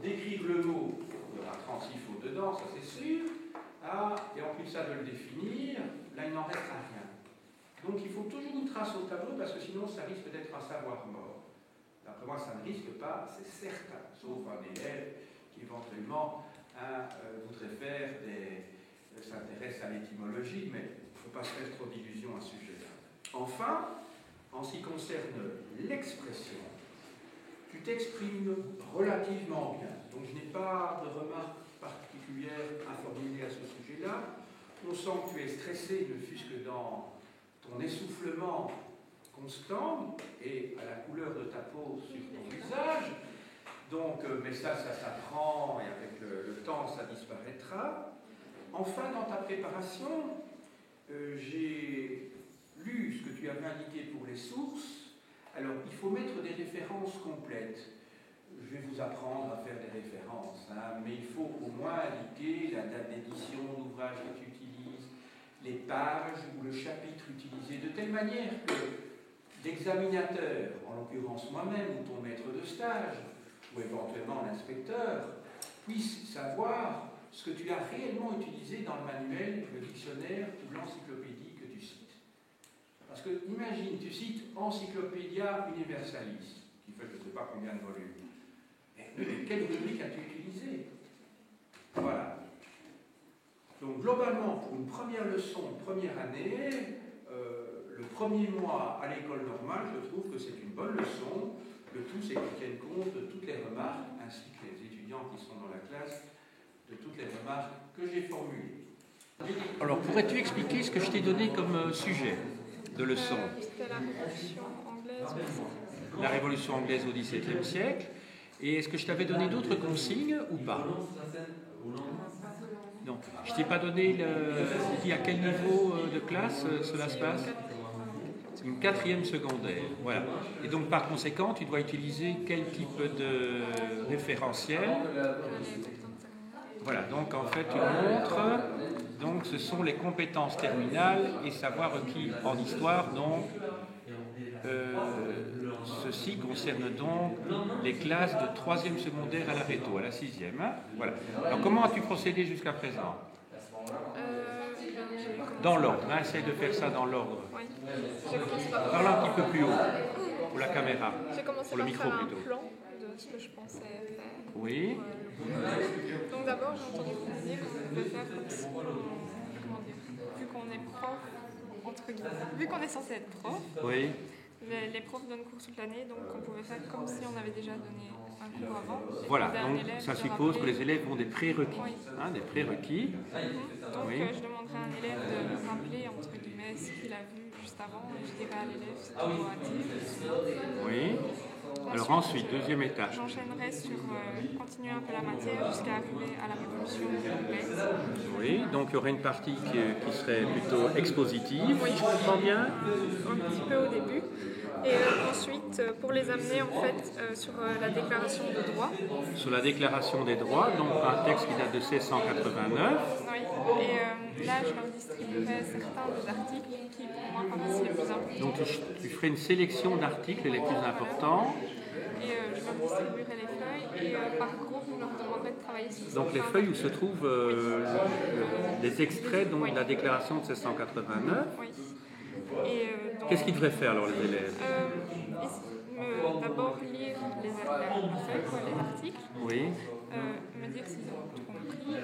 d'écrire le mot, il y aura 36 fautes dedans, ça c'est sûr, et en plus ça de le définir, là il n'en restera rien. Donc il faut toujours une trace au tableau, parce que sinon ça risque d'être un savoir mort. D'après moi ça ne risque pas, c'est certain, sauf un élève qui éventuellement voudrait faire s'intéresse à l'étymologie, mais il ne faut pas se faire trop d'illusions à ce sujet-là. Enfin, en ce qui concerne l'expression, tu t'exprimes relativement bien. Donc je n'ai pas de remarques particulières à formuler à ce sujet-là. On sent que tu es stressé, ne fût-ce que dans ton essoufflement constant et à la couleur de ta peau sur ton visage. Donc, mais ça s'apprend et avec le temps, ça disparaîtra. Enfin, dans ta préparation, j'ai lu ce que tu avais indiqué pour les sources. Alors, il faut mettre des références complètes. Je vais vous apprendre à faire des références, hein, mais il faut au moins indiquer la date d'édition de l'ouvrage que tu utilises, les pages ou le chapitre utilisé, de telle manière que l'examinateur, en l'occurrence moi-même ou ton maître de stage, ou éventuellement l'inspecteur, puisse savoir ce que tu as réellement utilisé dans le manuel, le dictionnaire ou l'encyclopédie que tu cites. Parce que, imagine, tu cites Encyclopædia Universalis, qui fait je ne sais pas combien de volumes. Et quelle rubrique as-tu utilisé? Voilà. Donc, globalement, pour une première leçon, première année, le premier mois à l'école normale, je trouve que c'est une bonne leçon. Le tout, c'est qu'ils tiennent compte de toutes les remarques, ainsi que les étudiants qui sont dans la classe, de toutes les remarques que j'ai formulées. Alors, pourrais-tu expliquer ce que je t'ai donné comme sujet de leçon? C'était la Révolution anglaise. La Révolution anglaise au XVIIe siècle. Et est-ce que je t'avais donné d'autres consignes ou pas? Non. Je t'ai pas donné à quel niveau de classe cela se passe? C'est une 4e secondaire. Voilà. Et donc, par conséquent, tu dois utiliser quel type de référentiel? Voilà, donc en fait, tu montres, donc ce sont les compétences terminales et savoir requis en histoire, donc ceci concerne donc les classes de 3e secondaire à la réto, à la 6e. Hein, voilà. Alors comment as-tu procédé jusqu'à présent? Dans l'ordre, hein, essaye de faire ça dans l'ordre. Oui. Parle un petit peu plus haut, pour la caméra, J'ai commencé pour le par micro faire plutôt. un plan de ce que je pensais faire. Oui. Donc d'abord, j'ai entendu qu'on disait qu'on pouvait faire comme si, comment dire, vu qu'on est prof, entre guillemets, vu qu'on est censé être prof, Oui. les profs donnent cours toute l'année, donc on pouvait faire comme si on avait déjà donné un cours avant. Voilà, donc ça suppose que les élèves ont des prérequis. Oui. Hein, des prérequis. Donc Oui. je demanderai à un élève de me rappeler, entre guillemets, ce qu'il a vu juste avant, et je dirai à l'élève ce qu'il doit dire. Oui. Alors ensuite, deuxième étape. J'enchaînerai sur continuer un peu la matière jusqu'à arriver à la Révolution anglaise. Oui, donc il y aurait une partie qui serait plutôt expositive, Oui. si je comprends bien. Un petit peu au début. Et ensuite, pour les amener en fait sur la déclaration de droits. Sur la déclaration des droits, donc un texte qui date de 1689. Oui. Et là, je leur distribuerai certains des articles qui, pour moi, paraissent les plus importants. Donc tu ferais une sélection d'articles les plus importants. Et je leur distribuerai les feuilles et par groupe, je leur demanderai de travailler sur ça. Donc les feuilles où se trouvent les extraits donc, de la déclaration de 1689. Oui. Qu'est-ce qu'ils devraient faire alors les élèves? D'abord lire les articles, Oui. me dire s'ils ont tout compris et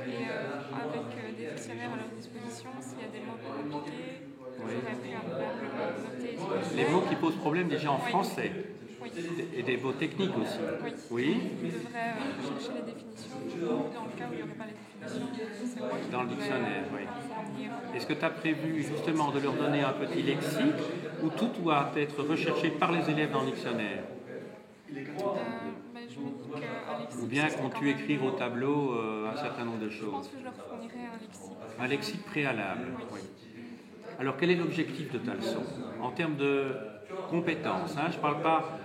avec des dictionnaires à leur disposition, s'il y a des mots compliqués, j'aurais préalablement noter. Les mots qui posent problème déjà en français. Oui. Et des mots techniques aussi. Oui. Ils devraient chercher les définitions. Dans le cas où il n'y aurait pas les définitions, c'est moi qui dans le dictionnaire, oui. fournir. Est-ce que tu as prévu justement de leur donner un petit lexique où tout doit être recherché par les élèves dans le dictionnaire? Je me dis qu'un lexique, Ou bien ce serait comptes-tu quand même écrire au tableau un certain nombre de Je choses? pense que je leur fournirai un lexique. Un lexique préalable, oui. Alors quel est l'objectif de ta leçon? En termes de compétences, hein, je ne parle pas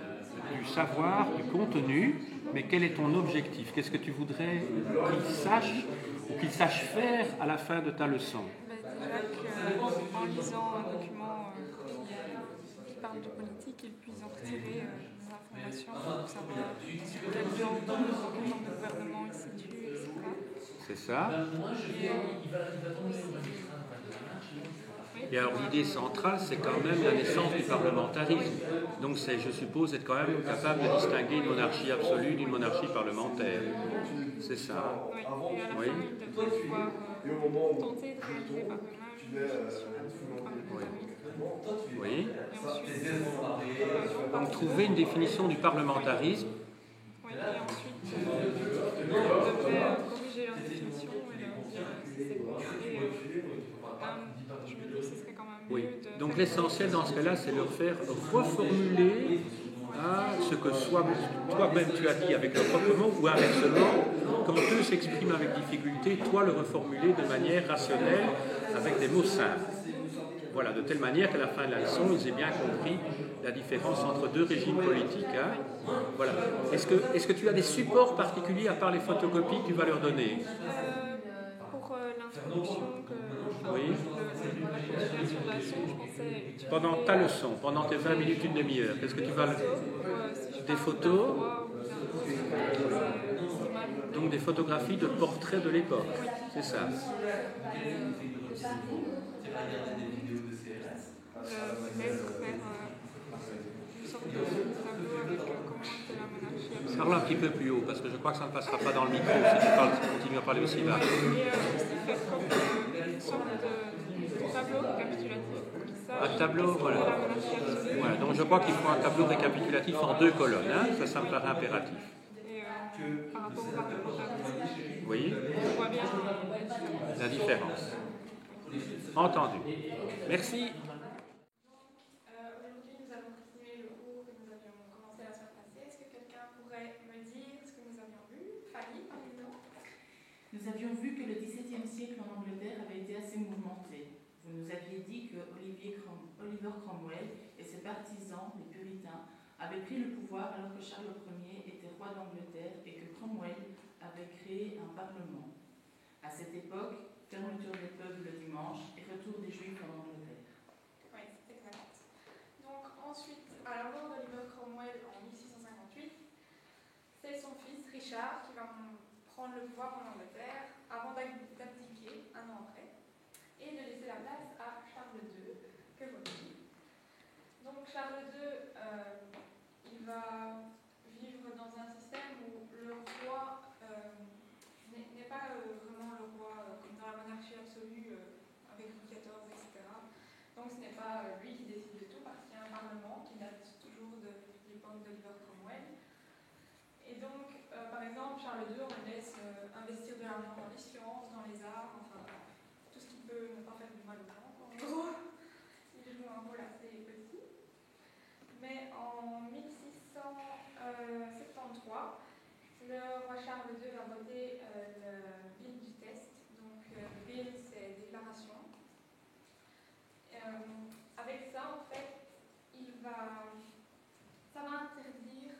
du savoir, du contenu, mais quel est ton objectif? Qu'est-ce que tu voudrais qu'ils sachent ou qu'ils sachent faire à la fin de ta leçon? Déjà qu'en lisant un document qui parle de politique, ils puissent en retirer des informations pour savoir sur quel genre de gouvernement ils se situent, etc. C'est ça. Et alors l'idée centrale, c'est quand même la naissance du parlementarisme. Donc c'est, je suppose, être quand même capable de distinguer une monarchie absolue d'une monarchie parlementaire. C'est ça. Oui, et à la fin, ils devraient pouvoir tenter de réaliser par eux-mêmes une définition du parlementarisme. Oui. Et ensuite, Donc trouver une définition du parlementarisme. oui, et ensuite, ils devraient corriger leur définition et leur dire si c'est compliqué. Je me dis que ce serait quand même Oui. mieux de... Donc l'essentiel dans ce cas-là, c'est leur faire reformuler ce que toi-même tu as dit avec leurs propres mots, ou inversement, quand eux s'expriment avec difficulté, toi le reformuler de manière rationnelle avec des mots simples. Voilà, de telle manière qu'à la fin de la leçon, ils aient bien compris la différence entre deux régimes politiques. Hein. Voilà. Est-ce que tu as des supports particuliers à part les photocopies que tu vas leur donner? Pour l'introduction, oui. La continuation de la leçon, je pensais utiliser... Pendant ta leçon, pendant tes 20 minutes, une demi-heure, qu'est-ce que tu vas... Des photos? Donc des photographies de portraits de l'époque, c'est ça. Parle un petit peu plus haut, parce que je crois que ça ne passera pas dans le micro si tu continues à parler aussi bas. Et aussi faire comme une sorte de tableau récapitulatif. Un tableau, voilà. Voilà. Donc je crois qu'il faut un tableau récapitulatif en 2 colonnes, hein. Ça me paraît impératif. Et par rapport au parlementarisme, oui. On voit bien la différence. Entendu. Merci. Aujourd'hui, nous avons continué le cours que nous avions commencé la semaine passée. Est-ce que quelqu'un pourrait me dire ce que nous avions vu? Fanny, par exemple? Nous avions vu que le XVIIe siècle en Angleterre avait été assez mouvementé. Vous nous aviez dit que Oliver Cromwell et ses partisans, les puritains, avaient pris le pouvoir alors que Charles Ier était roi d'Angleterre et que Cromwell avait créé un parlement. À cette époque, fermeture des peuples le dimanche et retour des Juifs en Angleterre. Oui, c'est exact. Donc ensuite, à la mort d'Oliver Cromwell en 1658, c'est son fils Richard qui va prendre le pouvoir en Angleterre avant d'abdiquer un an après et de laisser la place à Charles II, que voici. Donc Charles II, il va vivre dans un système où le roi n'est pas vraiment le roi comme dans la monarchie absolue avec Louis XIV, etc. Donc ce n'est pas lui qui décide de tout parce qu'il y a un parlement qui date toujours de l'époque d'Oliver Cromwell. Et donc, par exemple, Charles II, on laisse investir de l'argent dans les sciences, dans les arts, enfin tout ce qui peut ne pas faire du mal au temps. En gros, il joue un rôle assez petit. Mais en 1673, le roi Charles II va voter le Bill du test. Donc, Bill, c'est déclaration. Avec ça, en fait, ça va interdire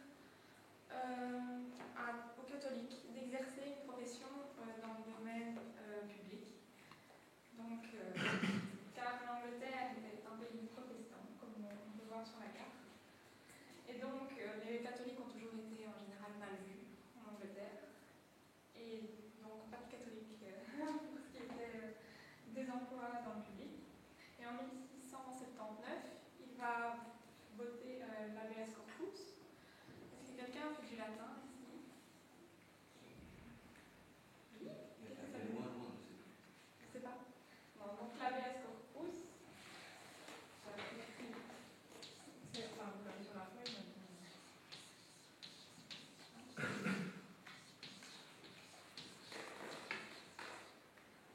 aux catholiques d'exercer une profession dans le domaine public. Donc, car l'Angleterre est un pays protestant, comme on peut voir sur la carte. Et donc, les catholiques ont toujours été en général mal vus en Angleterre. 59, il va voter l'habeas corpus. Est-ce que quelqu'un fait du latin ici? Oui? Qu'est-ce que ça veut dire? Je ne sais pas. Non, donc l'habeas corpus, ça écrit. Enfin, vous l'avez sur la feuille, mais...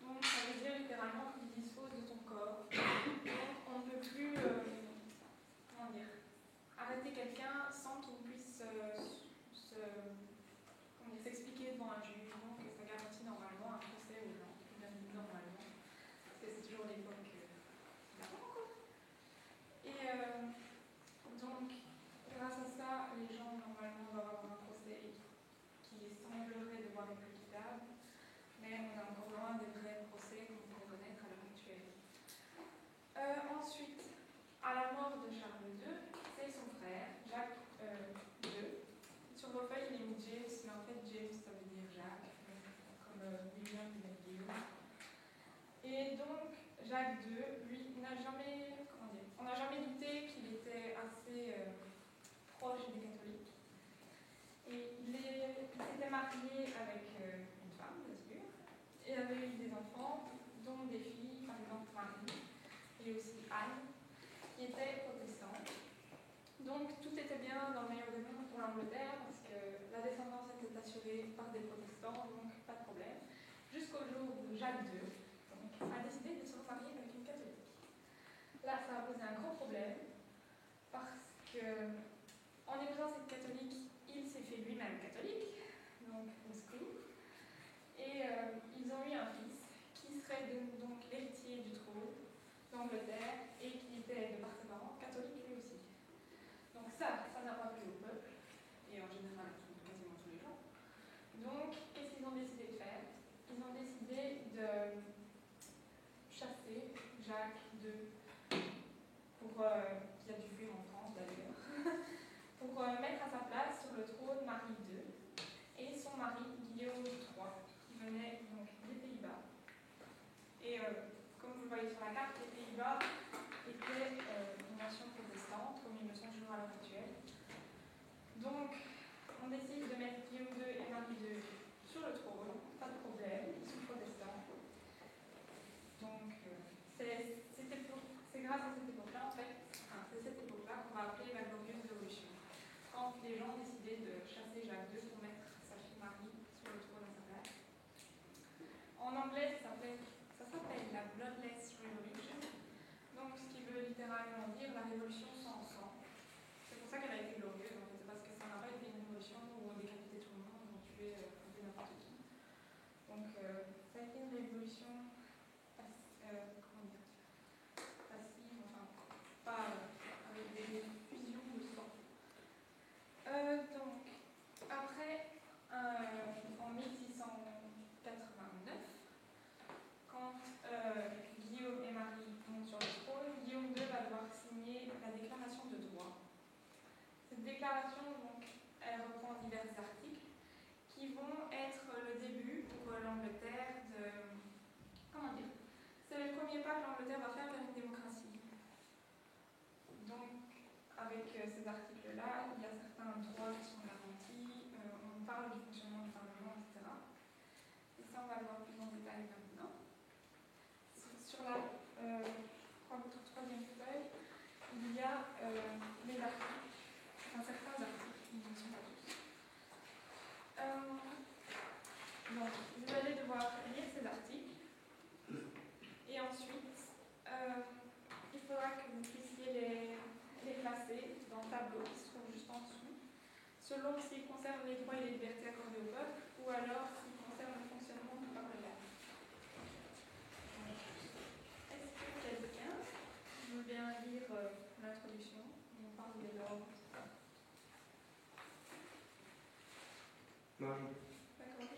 Donc, ça veut dire littéralement qu'il dispose de ton corps. Donc, on ne peut plus, comment dire, arrêter quelqu'un sans qu'il puisse s'expliquer devant un juge. Donc, ça garantit normalement un procès aux gens, bien dit normalement, parce que c'est toujours l'époque d'avant, quoi. Et donc, grâce à ça, les gens normalement doivent avoir un procès qui semblerait devoir être équitable, mais on est encore loin des vrais procès qu'on peut connaître à l'heure actuelle. Ensuite, à la mort de Charles II, c'est son frère, Jacques II. Sur vos feuilles, il est mis James, mais en fait, James, ça veut dire Jacques, comme William et Guillaume. Et donc, Jacques II, lui, n'a jamais, comment dire, on n'a jamais douté qu'il était assez proche des catholiques. Et il s'était marié avec une femme, bien sûr, et avait eu des enfants, dont des filles, par exemple Marie, et aussi Anne, qui étaient protestantes. Donc tout était bien dans le meilleur des mondes pour l'Angleterre, parce que la descendance était assurée par des protestants, donc pas de problème. Jusqu'au jour où Jacques II a décidé de se remarier avec une catholique. Là, ça a posé un gros problème, parce que en épousant cette catholique, il s'est fait lui-même catholique, donc au secours. Et ils ont eu un fils qui serait donc l'héritier du trône d'Angleterre et qui était de par ses parents catholique lui aussi. Donc ça n'a pas plu au peuple, et en général quasiment tous les gens. Donc, qu'est-ce qu'ils ont décidé de faire? Ils ont décidé de chasser Jacques II, qui a dû fuir en France d'ailleurs, pour mettre à sa place sur le trône Marie II et son mari Guillaume III, qui venait donc des Pays-Bas. Et comme vous le voyez sur la carte, les Pays-Bas étaient une nation protestante, comme ils le sont toujours à l'heure actuelle. Donc, on décide de mettre Guillaume II et Marie II sur le trône, pas de problème, ils sont protestants. Donc, c'est grâce à cette époque-là, en fait, c'est cette époque-là qu'on va appeler la Glorieuse Révolution. Quand les gens décidaient de chasser Jacques II pour mettre sa fille Marie sur le trône à sa place. En anglais, ça s'appelle la Bloodless Revolution, donc ce qui veut littéralement dire la révolution sans sang. C'est pour ça qu'elle a été glorieuse, en fait, c'est parce que ça n'a pas été une révolution où on décapitait tout le monde, on tuait un peu n'importe qui. Donc, ça a été une révolution passive, enfin, pas avec des fusions de sang. Donc, après, en 1689, quand Guillaume et Marie montent sur le trône, Guillaume II va devoir signer la déclaration de droit. Cette déclaration, donc, elle reprend divers articles qui vont être le début pour l'Angleterre de... Comment dire? C'est le premier pas que l'Angleterre va faire vers une démocratie. Donc, avec ces articles-là, il y a certains droits qui sont garantis, on parle du fonctionnement du Parlement, etc. Et ça, on va le voir plus en détail maintenant. Sur votre troisième feuille, il y a les articles, enfin certains articles, ils ne sont pas tous. Donc, vous allez devoir lire ces articles. Et ensuite, il faudra que vous puissiez les classer dans le tableau qui se trouve juste en dessous, selon s'ils concernent les droits et les libertés accordées au peuple, ou alors s'ils concernent le fonctionnement du Parlement. Est-ce que quelqu'un veut bien lire l'introduction? On parle de l'ordre. Marie. D'accord,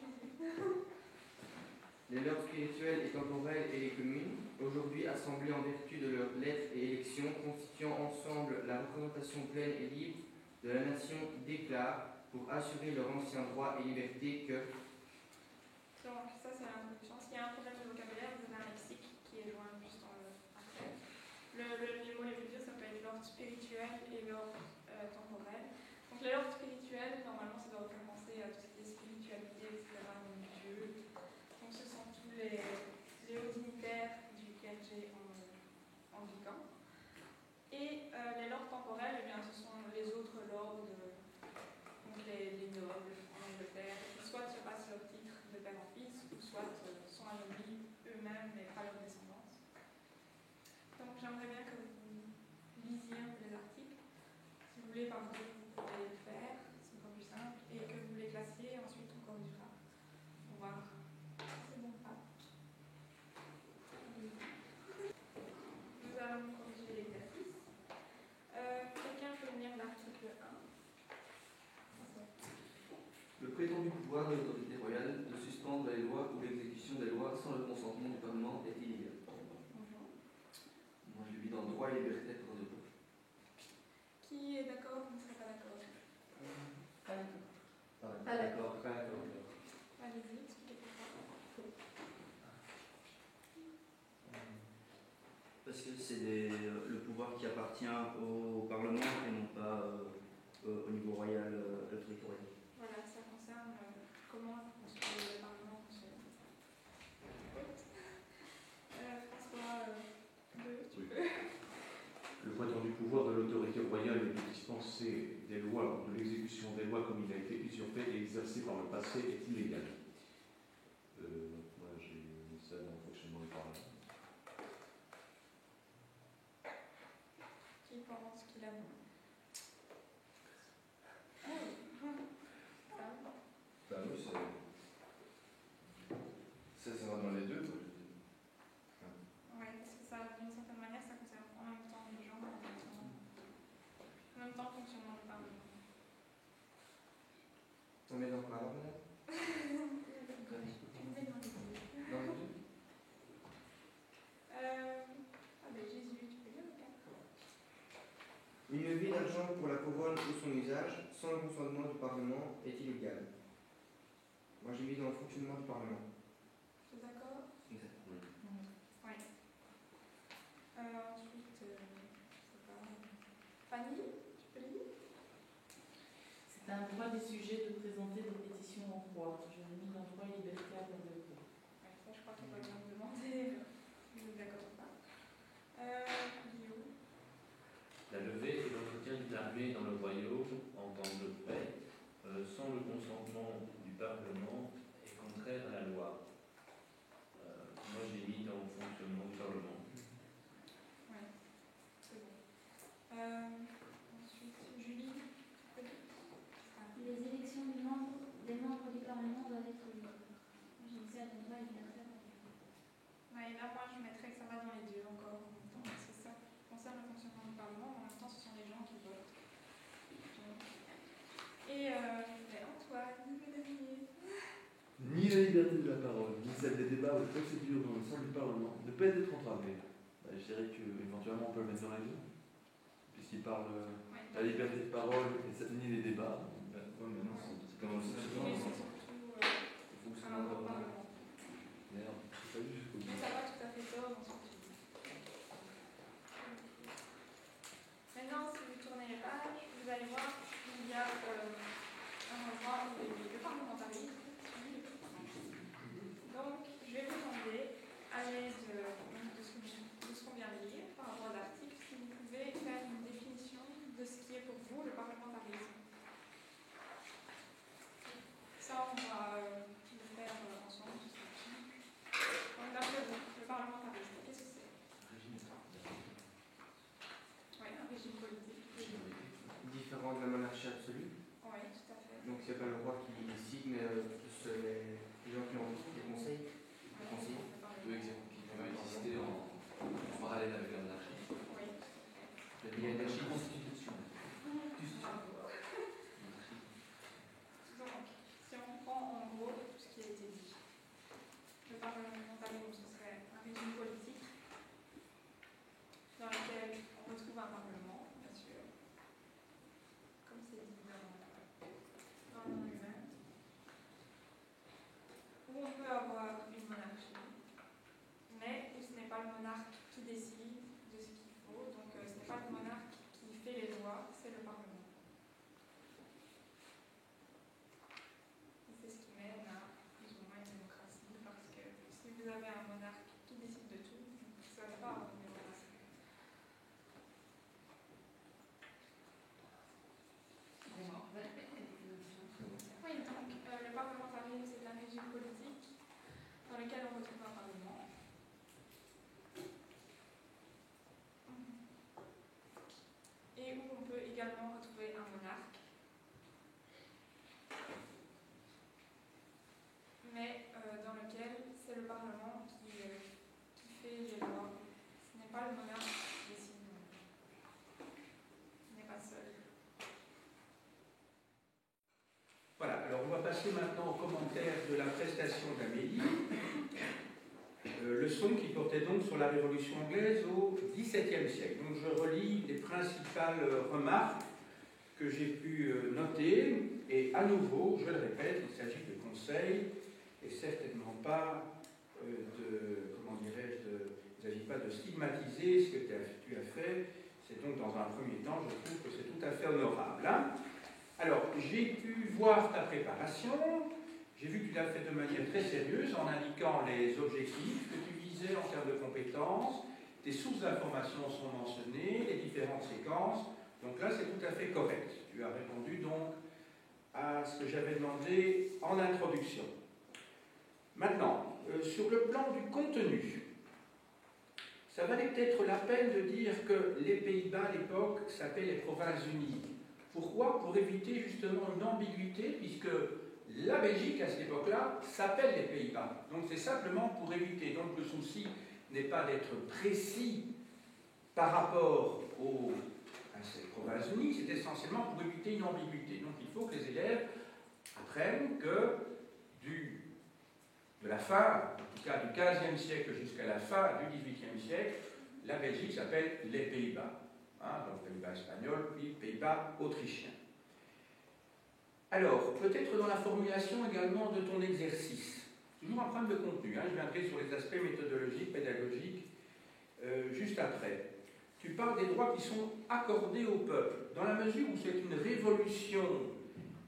Les leurs spirituelles et temporelles et les communes, aujourd'hui assemblées en vertu de leurs lettres et élections, constituant ensemble la représentation pleine et libre de la nation, déclarent, pour assurer leur ancien droit et liberté, que... Donc, ça c'est l'introduction. S'il y a un problème de vocabulaire, vous avez un lexique qui est joint juste après. Les mots les plus Donc les ordres spirituels, normalement, ça doit faire penser à tout ce qui est spiritualité, etc., donc Dieu. Donc ce sont tous les hauts dignitaires du clergé anglican. Et les lords temporels, eh bien, ce sont les autres lords, donc les nobles en Angleterre, qui soit se passent leur titre de père en fils, ou soit sont anonymes eux-mêmes, mais pas leur descendance. Donc j'aimerais bien que vous lisiez un peu les articles. Si vous voulez, par exemple, vous pouvez le faire, c'est encore plus simple, et que vous les classiez, et ensuite on corrigera pour voir si c'est bon ou pas. Nous allons corriger l'exercice. Quelqu'un peut lire l'article 1. Le prétendu pouvoir de l'autorité royale de suspendre les lois ou l'exécution des lois sans le consentement du Parlement est illégal. Moi, je vis dans droit et liberté pour le peuple. Qui est d'accord ou ne serait pas d'accord? Pas d'accord. Allez-y, expliquez pourquoi. Parce que c'est le pouvoir qui appartient au Parlement et non pas au niveau royal, l'autorité royale. Voilà, ça concerne comment le Parlement fonctionne. François, tu peux. Le prétendu pouvoir de l'autorité royale est de dispenser des lois ou de l'exécution des lois comme il a été usurpé et exercé par le passé est illégal. Moi j'ai mis ça dans le fonctionnement du Parlement. Qui pense qu'il a bon? Bah oui, ça va dans les deux, quoi. Oui, parce que ça, d'une certaine manière, ça concerne en même temps les gens, en même temps le fonctionnement du Parlement. On est dans quoi alors, madame? Dans les deux. Jésus, tu peux lire le 4? Une levée d'argent pour la couronne ou son usage, sans le consentement du Parlement, est illégale. Moi j'ai mis dans le fonctionnement du Parlement. Tu es d'accord? Exactement. Oui. Ensuite, je sais pas. Fanny, tu peux lire? C'est un droit des sujets de présenter des pétitions au roi. Je l'ai mis dans droit et liberté à la de roi. Ouais, ça, je crois qu'on va bien me demander si vous êtes d'accord ou pas. Guillaume. La levée et l'entretien d'une armée dans le royaume en temps de paix, sans le consentement du Parlement, est contraire à la loi. Moi j'ai mis dans le fonctionnement du Parlement. Oui, c'est bon. Ensuite, Julie, tu peux lire? Les élections des membres du Parlement doivent être libres. J'ai mis ça dans droit et liberté. Ouais, là, moi, je mettrais que ça va dans les deux encore en même temps, parce que ça concerne le fonctionnement du Parlement, mais en même temps, ce sont les gens qui votent. Et Antoine, le dernier. Ni la liberté de la parole, ni celle des débats ou de procédures dans le sein du Parlement ne peuvent être entravées. Je dirais qu'éventuellement on peut le mettre dans les deux, puisqu'il parle la liberté de parole et ni les débats. Ouais, mais non, c'est comme Mais c'est surtout un rapport au Parlement. Merde, c'est pas juste jusqu'au bout. Mais ça va tout à fait tort dans ce que tu dis. Maintenant, si vous tournez les pages, vous allez voir qu'il y a un endroit où le parlementarisme suit. Donc, je vais vous demander, à l'aide de ce qu'on vient de lire par rapport à l'article, si vous pouvez faire une définition de ce qui est pour vous le parlementarisme. Ça, on va le faire ensemble. Donc, d'après vous, le parlementarisme, qu'est-ce que c'est? Oui, un régime politique. Différent de la monarchie absolue. Oui, tout à fait. Donc c'est pas le roi qui décide, mais plus les gens qui ont des conseils. Qui peut exister en parallèle avec la monarchie. Oui. Il y a une monarchie constitutionnelle. Donc, si on prend en gros tout ce qui a été dit, le parlementarisme, ce serait un régime politique dans lequel on retrouve un parlement, bien sûr, comme c'est dit dans le nom lui-même, où on peut avoir une monarchie, mais où ce n'est pas le monarque qui décide de ce qu'il faut, donc ce n'est pas le monarque qui également retrouver un monarque. Mais dans lequel c'est le Parlement qui fait les lois. Ce n'est pas le monarque qui décide. Il n'est pas seul. Voilà, alors on va passer maintenant aux commentaires de la prestation d'Amélie. Leçon qui portait donc sur la Révolution anglaise au XVIIe siècle. Donc je relis les principales remarques que j'ai pu noter, et à nouveau, je le répète, il s'agit de conseils, et certainement pas comment dirais-je, il ne s'agit pas de stigmatiser ce que tu as fait. C'est donc dans un premier temps, je trouve que c'est tout à fait honorable. Hein. Alors, j'ai pu voir ta préparation, j'ai vu que tu l'as fait de manière très sérieuse en indiquant les objectifs que tu visais en termes de compétences, tes sources d'informations sont mentionnées, les différentes séquences, donc là c'est tout à fait correct. Tu as répondu donc à ce que j'avais demandé en introduction. Maintenant, sur le plan du contenu, ça valait peut-être la peine de dire que les Pays-Bas à l'époque s'appelaient les Provinces-Unies. Pourquoi? Pour éviter justement une ambiguïté, puisque la Belgique, à cette époque-là, s'appelle les Pays-Bas. Donc c'est simplement pour éviter. Donc le souci n'est pas d'être précis par rapport à ces Provinces-Unies, c'est essentiellement pour éviter une ambiguïté. Donc il faut que les élèves apprennent que de la fin, en tout cas du XVe siècle jusqu'à la fin du XVIIIe siècle, la Belgique s'appelle les Pays-Bas. Hein, donc Pays-Bas espagnols, puis Pays-Bas autrichiens. Alors, peut-être dans la formulation également de ton exercice, toujours un problème de contenu, hein, je viendrai sur les aspects méthodologiques, pédagogiques, juste après. Tu parles des droits qui sont accordés au peuple, dans la mesure où c'est une révolution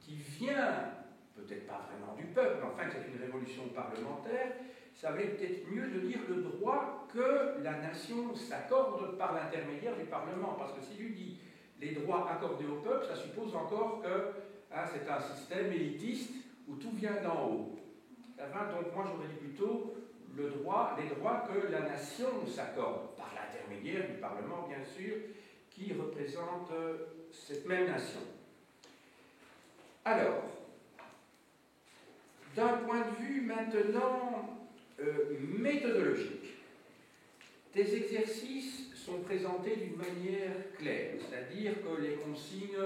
qui vient, peut-être pas vraiment du peuple, mais enfin que c'est une révolution parlementaire, ça valait peut-être mieux de dire le droit que la nation s'accorde par l'intermédiaire du Parlement, parce que si tu dis les droits accordés au peuple, ça suppose encore que c'est un système élitiste où tout vient d'en haut. Donc moi j'aurais dit plutôt les droits que la nation s'accorde, par l'intermédiaire du Parlement bien sûr, qui représente cette même nation. Alors, d'un point de vue maintenant méthodologique, tes exercices sont présentés d'une manière claire, c'est-à-dire que les consignes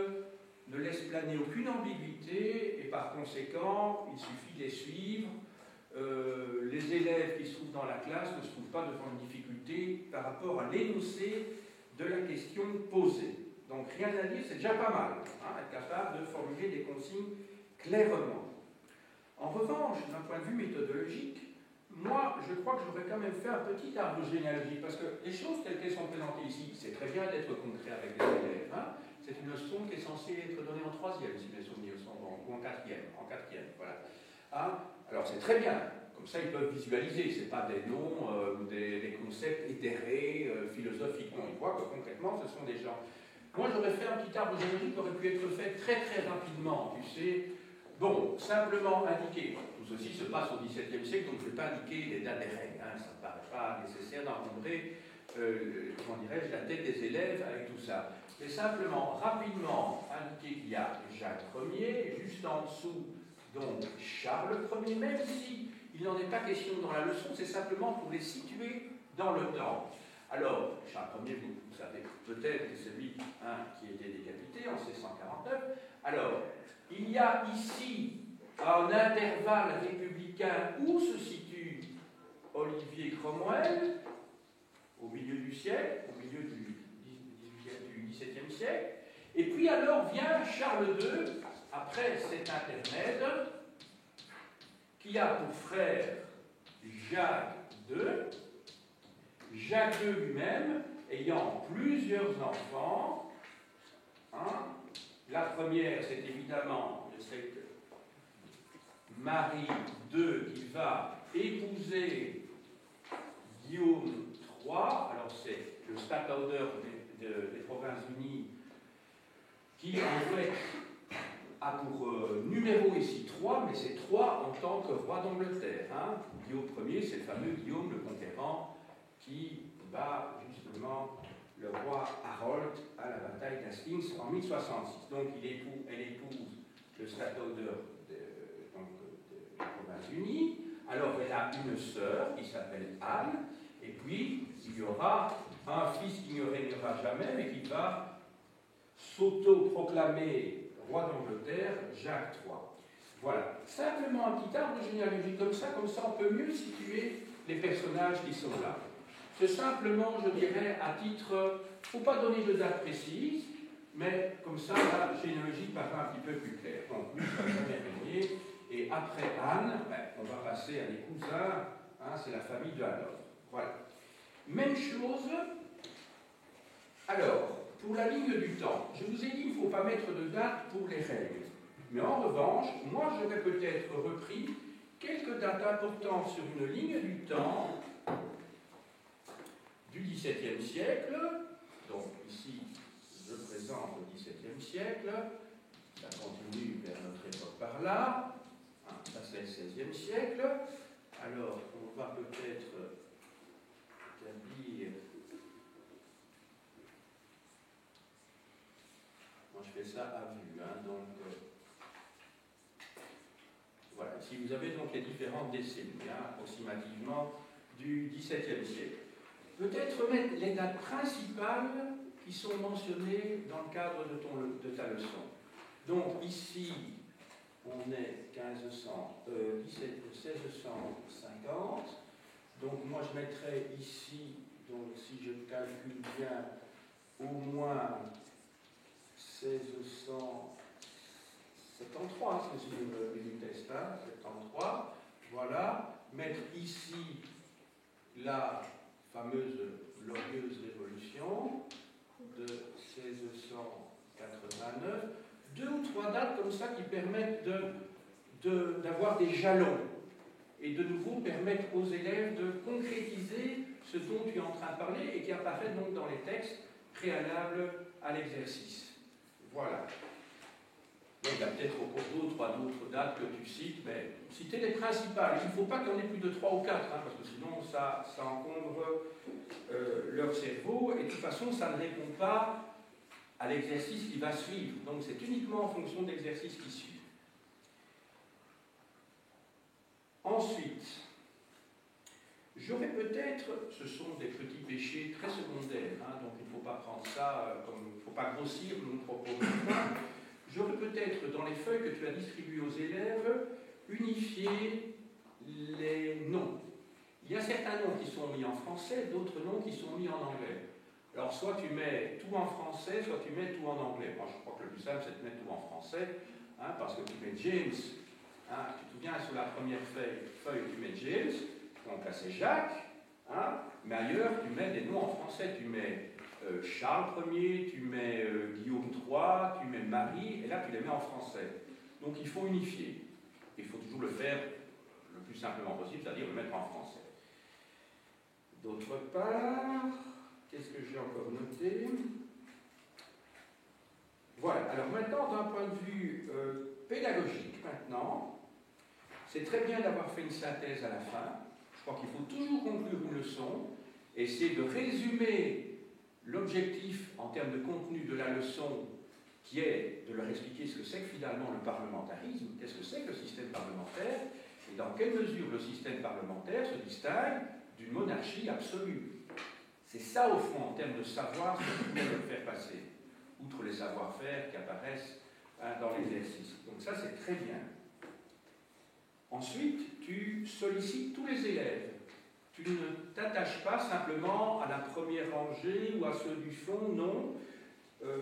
ne laissent planer aucune ambiguïté et par conséquent, il suffit de les suivre. Les élèves qui se trouvent dans la classe ne se trouvent pas devant une difficulté par rapport à l'énoncé de la question posée. Donc rien à dire, c'est déjà pas mal, hein, être capable de formuler des consignes clairement. En revanche, d'un point de vue méthodologique, moi, je crois que j'aurais quand même fait un petit arbre généalogique, parce que les choses telles qu'elles sont présentées ici, c'est très bien d'être concret avec les élèves. Hein. C'est une leçon qui est censée être donnée en 3e, si mes souvenirs sont bons, ou en 4e, voilà. Hein. Alors c'est très bien, comme ça ils peuvent visualiser, ce n'est pas des noms ou des concepts éthérés, philosophiques, non, ils voient que concrètement ce sont des gens. Moi j'aurais fait un petit arbre généalogique qui aurait pu être fait très très rapidement, tu sais. Bon, simplement indiquer, tout ceci se passe au XVIIe siècle, donc je ne vais pas indiquer les dates des règnes, hein, ça ne paraît pas nécessaire d'encombrer, comment dirais-je, la tête des élèves avec tout ça. Mais simplement, rapidement, indiquer qu'il y a Jacques Ier, juste en dessous, donc Charles Ier, même si il n'en est pas question dans la leçon, c'est simplement pour les situer dans le temps. Alors, Charles Ier, vous savez peut-être que c'est celui qui a été décapité en 1649. Alors, il y a ici un intervalle républicain où se situe Olivier Cromwell, au milieu du siècle, au milieu du XVIIe siècle, et puis alors vient Charles II, après cet intermède, qui a pour frère Jacques II, Jacques II lui-même ayant plusieurs enfants. Hein. La première, c'est évidemment cette Marie II qui va épouser Guillaume III. Alors c'est le stadtholder des Provinces-Unies qui en fait a pour numéro ici 3, mais c'est 3 en tant que roi d'Angleterre. Hein. Guillaume Ier, c'est le fameux Guillaume le Conquérant qui va justement le roi Harold à la bataille d'Hastings en 1066. Donc elle épouse le stadtholder des Provinces-Unies. Alors elle a une sœur qui s'appelle Anne, et puis il y aura un fils qui ne régnera jamais, mais qui va s'auto-proclamer roi d'Angleterre, Jacques III. Voilà, simplement un petit arbre généalogique comme ça on peut mieux situer les personnages qui sont là. C'est simplement, je dirais, à titre, il ne faut pas donner de date précise, mais comme ça, la généalogie paraît un petit peu plus claire. Donc, lui, il va jamais régner, et après Anne, on va passer à des cousins, hein, c'est la famille de Hanovre. Voilà. Même chose, alors, pour la ligne du temps, je vous ai dit qu'il ne faut pas mettre de date pour les règles. Mais en revanche, moi, j'aurais peut-être repris quelques dates importantes sur une ligne du temps du XVIIe siècle. Donc ici, je présente le XVIIe siècle. Ça continue vers notre époque par là. Hein, ça, c'est le XVIe siècle. Alors, on va peut-être établir... Moi, je fais ça à vue. Hein, donc, voilà. Ici, vous avez donc les différentes décennies, hein, approximativement, du XVIIe siècle. Peut-être mettre les dates principales qui sont mentionnées dans le cadre de ta leçon. Donc ici, on est 1650. Donc moi je mettrais ici, donc si je calcule bien, au moins 1673, c'est ce que je teste, 73. Voilà. Mettre ici la fameuse glorieuse révolution de 1689, 2 ou 3 dates comme ça qui permettent d'avoir des jalons et de nouveau permettre aux élèves de concrétiser ce dont tu es en train de parler et qui apparaît donc dans les textes préalables à l'exercice. Voilà. Donc, il y a peut-être encore 2 ou 3 autres dates que tu cites, mais citer les principales. Il ne faut pas qu'il y en ait plus de 3 ou 4, hein, parce que sinon ça encombre leur cerveau, et de toute façon ça ne répond pas à l'exercice qui va suivre. Donc c'est uniquement en fonction de l'exercice qui suit. Ensuite, j'aurais peut-être, ce sont des petits péchés très secondaires, hein, donc il ne faut pas prendre ça comme, il ne faut pas grossir mon propos. J'aurais peut-être, dans les feuilles que tu as distribuées aux élèves, unifié les noms. Il y a certains noms qui sont mis en français, d'autres noms qui sont mis en anglais. Alors, soit tu mets tout en français, soit tu mets tout en anglais. Moi, je crois que le plus simple, c'est de mettre tout en français, hein, parce que tu mets James, hein, tu te souviens, sur la première feuille, tu mets James, donc là, c'est Jacques, hein, mais ailleurs, tu mets des noms en français, tu mets Charles Ier, tu mets Guillaume III, tu mets Marie, et là tu les mets en français. Donc il faut unifier. Il faut toujours le faire le plus simplement possible, c'est-à-dire le mettre en français. D'autre part, qu'est-ce que j'ai encore noté? Voilà, alors maintenant, d'un point de vue pédagogique, maintenant, c'est très bien d'avoir fait une synthèse à la fin. Je crois qu'il faut toujours conclure une leçon, et c'est de résumer l'objectif en termes de contenu de la leçon, qui est de leur expliquer ce que c'est que finalement le parlementarisme, qu'est-ce que c'est que le système parlementaire, et dans quelle mesure le système parlementaire se distingue d'une monarchie absolue. C'est ça, au fond, en termes de savoir, ce que vous voulez faire passer, outre les savoir-faire qui apparaissent dans l'exercice. Donc ça, c'est très bien. Ensuite, tu sollicites tous les élèves. Tu ne t'attaches pas simplement à la première rangée ou à ceux du fond, non.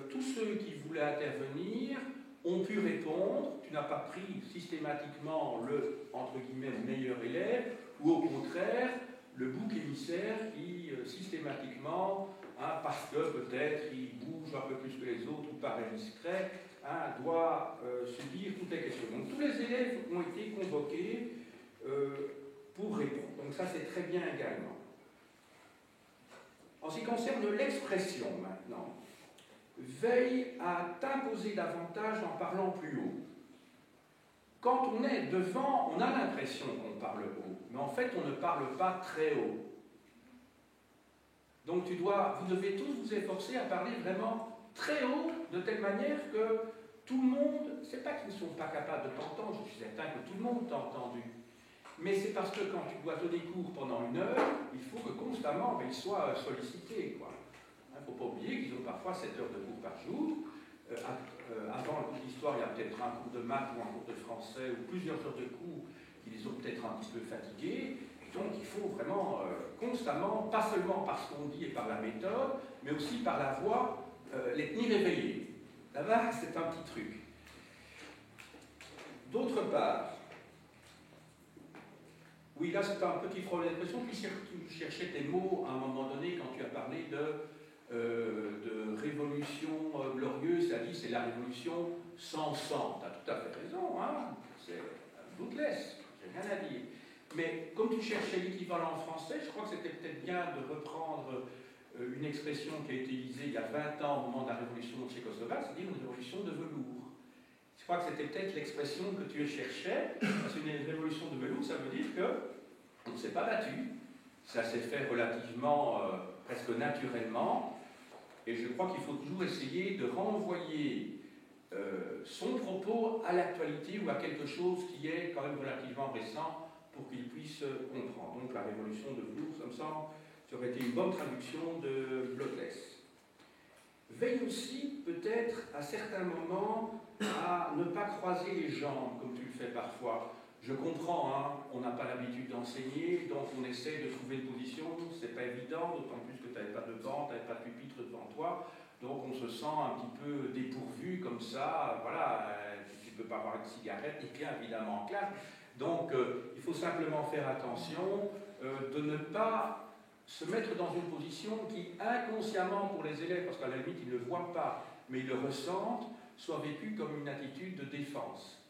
Tous ceux qui voulaient intervenir ont pu répondre. Tu n'as pas pris systématiquement le, entre guillemets, meilleur élève, ou au contraire, le bouc émissaire qui, systématiquement, hein, parce que peut-être il bouge un peu plus que les autres ou paraît discret, hein, doit subir toutes les questions. Donc tous les élèves ont été convoqués pour répondre. Donc ça, c'est très bien également. En ce qui concerne l'expression, maintenant, veille à t'imposer davantage en parlant plus haut. Quand on est devant, on a l'impression qu'on parle haut, mais en fait, on ne parle pas très haut. Donc vous devez tous vous efforcer à parler vraiment très haut, de telle manière que tout le monde, c'est pas qu'ils ne sont pas capables de t'entendre, je suis certain que tout le monde t'a entendu, mais c'est parce que quand tu dois donner cours pendant 1 heure, il faut que constamment ils soient sollicités. Il ne faut pas oublier qu'ils ont parfois 7 heures de cours par jour. Avant le cours d'histoire, il y a peut-être un cours de maths ou un cours de français ou plusieurs heures de cours qui les ont peut-être un petit peu fatigués. Et donc il faut vraiment constamment, pas seulement par ce qu'on dit et par la méthode, mais aussi par la voix, les tenir éveillés. Là-bas, c'est un petit truc. D'autre part, oui, là c'est un petit problème d'expression, puis tu cherchais tes mots à un moment donné quand tu as parlé de révolution glorieuse, c'est-à-dire c'est la révolution sans sang. Tu as tout à fait raison, hein, c'est bootless, j'ai rien à dire. Mais comme tu cherchais l'équivalent en français, je crois que c'était peut-être bien de reprendre une expression qui a été utilisée il y a 20 ans au moment de la révolution tchécoslovaque, c'est-à-dire une révolution de velours. Je crois que c'était peut-être l'expression que tu cherchais, parce qu'une révolution de velours, ça veut dire qu'on ne s'est pas battu, ça s'est fait relativement, presque naturellement, et je crois qu'il faut toujours essayer de renvoyer son propos à l'actualité ou à quelque chose qui est quand même relativement récent pour qu'il puisse comprendre. Donc la révolution de velours, ça me semble, ça aurait été une bonne traduction de Bloodless. Veille aussi, peut-être, à certains moments, à ne pas croiser les jambes, comme tu le fais parfois. Je comprends, hein, on n'a pas l'habitude d'enseigner, donc on essaie de trouver une position, c'est pas évident, d'autant plus que tu n'avais pas de banc, tu n'avais pas de pupitre devant toi, donc on se sent un petit peu dépourvu comme ça, voilà, tu ne peux pas avoir une cigarette, et bien évidemment en classe. Donc il faut simplement faire attention de ne pas se mettre dans une position qui, inconsciemment pour les élèves, parce qu'à la limite ils ne le voient pas, mais ils le ressentent, soit vécue comme une attitude de défense.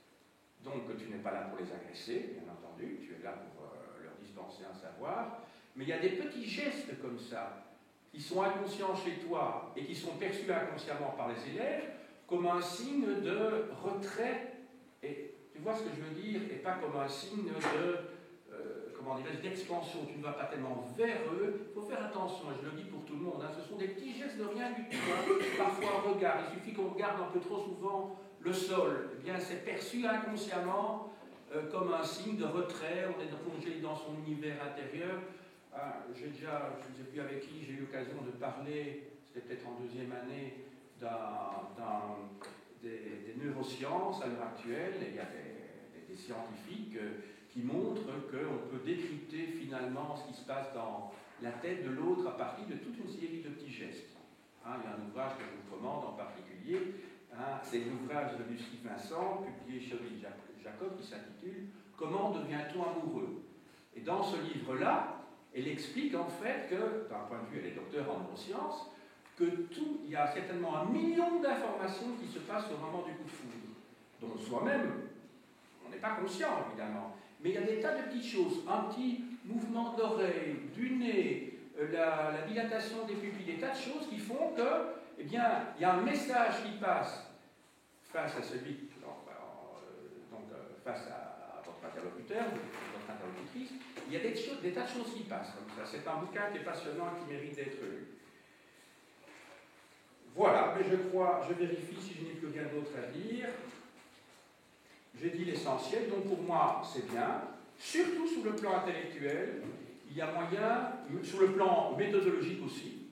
Donc tu n'es pas là pour les agresser, bien entendu, tu es là pour leur dispenser un savoir, mais il y a des petits gestes comme ça, qui sont inconscients chez toi et qui sont perçus inconsciemment par les élèves comme un signe de retrait, et tu vois ce que je veux dire, et pas comme un signe de comment dirais-je, d'expansion. Tu ne vas pas tellement vers eux. Il faut faire attention, et je le dis pour tout le monde, hein, ce sont des petits gestes de rien du tout. Hein. Parfois un regard, il suffit qu'on regarde un peu trop souvent le sol. Eh bien, c'est perçu inconsciemment comme un signe de retrait. On est plongé dans son univers intérieur. Je ne sais plus avec qui j'ai eu l'occasion de parler, c'était peut-être en 2e année, des neurosciences à l'heure actuelle. Et il y a des scientifiques qui montre qu'on peut décrypter finalement ce qui se passe dans la tête de l'autre à partir de toute une série de petits gestes. Hein, il y a un ouvrage que je vous recommande en particulier, hein, c'est l'ouvrage de Lucie Vincent, publié chez Odile Jacob, qui s'intitule « Comment devient-on amoureux ?» Et dans ce livre-là, elle explique en fait que, d'un point de vue, elle est docteur en neurosciences, il y a certainement 1 million d'informations qui se passent au moment du coup de foudre, dont soi-même, on n'est pas conscient évidemment. Mais il y a des tas de petites choses, un petit mouvement de l'oreille, du nez, la dilatation des pupilles, des tas de choses qui font que, eh bien, il y a un message qui passe face à celui, face à votre interlocuteur, votre interlocutrice, il y a des tas de choses qui passent comme ça. C'est un bouquin qui est passionnant et qui mérite d'être lu. Voilà, mais je vérifie si je n'ai plus rien d'autre à dire. J'ai dit l'essentiel, donc pour moi c'est bien, surtout sur le plan intellectuel, il y a moyen, sur le plan méthodologique aussi,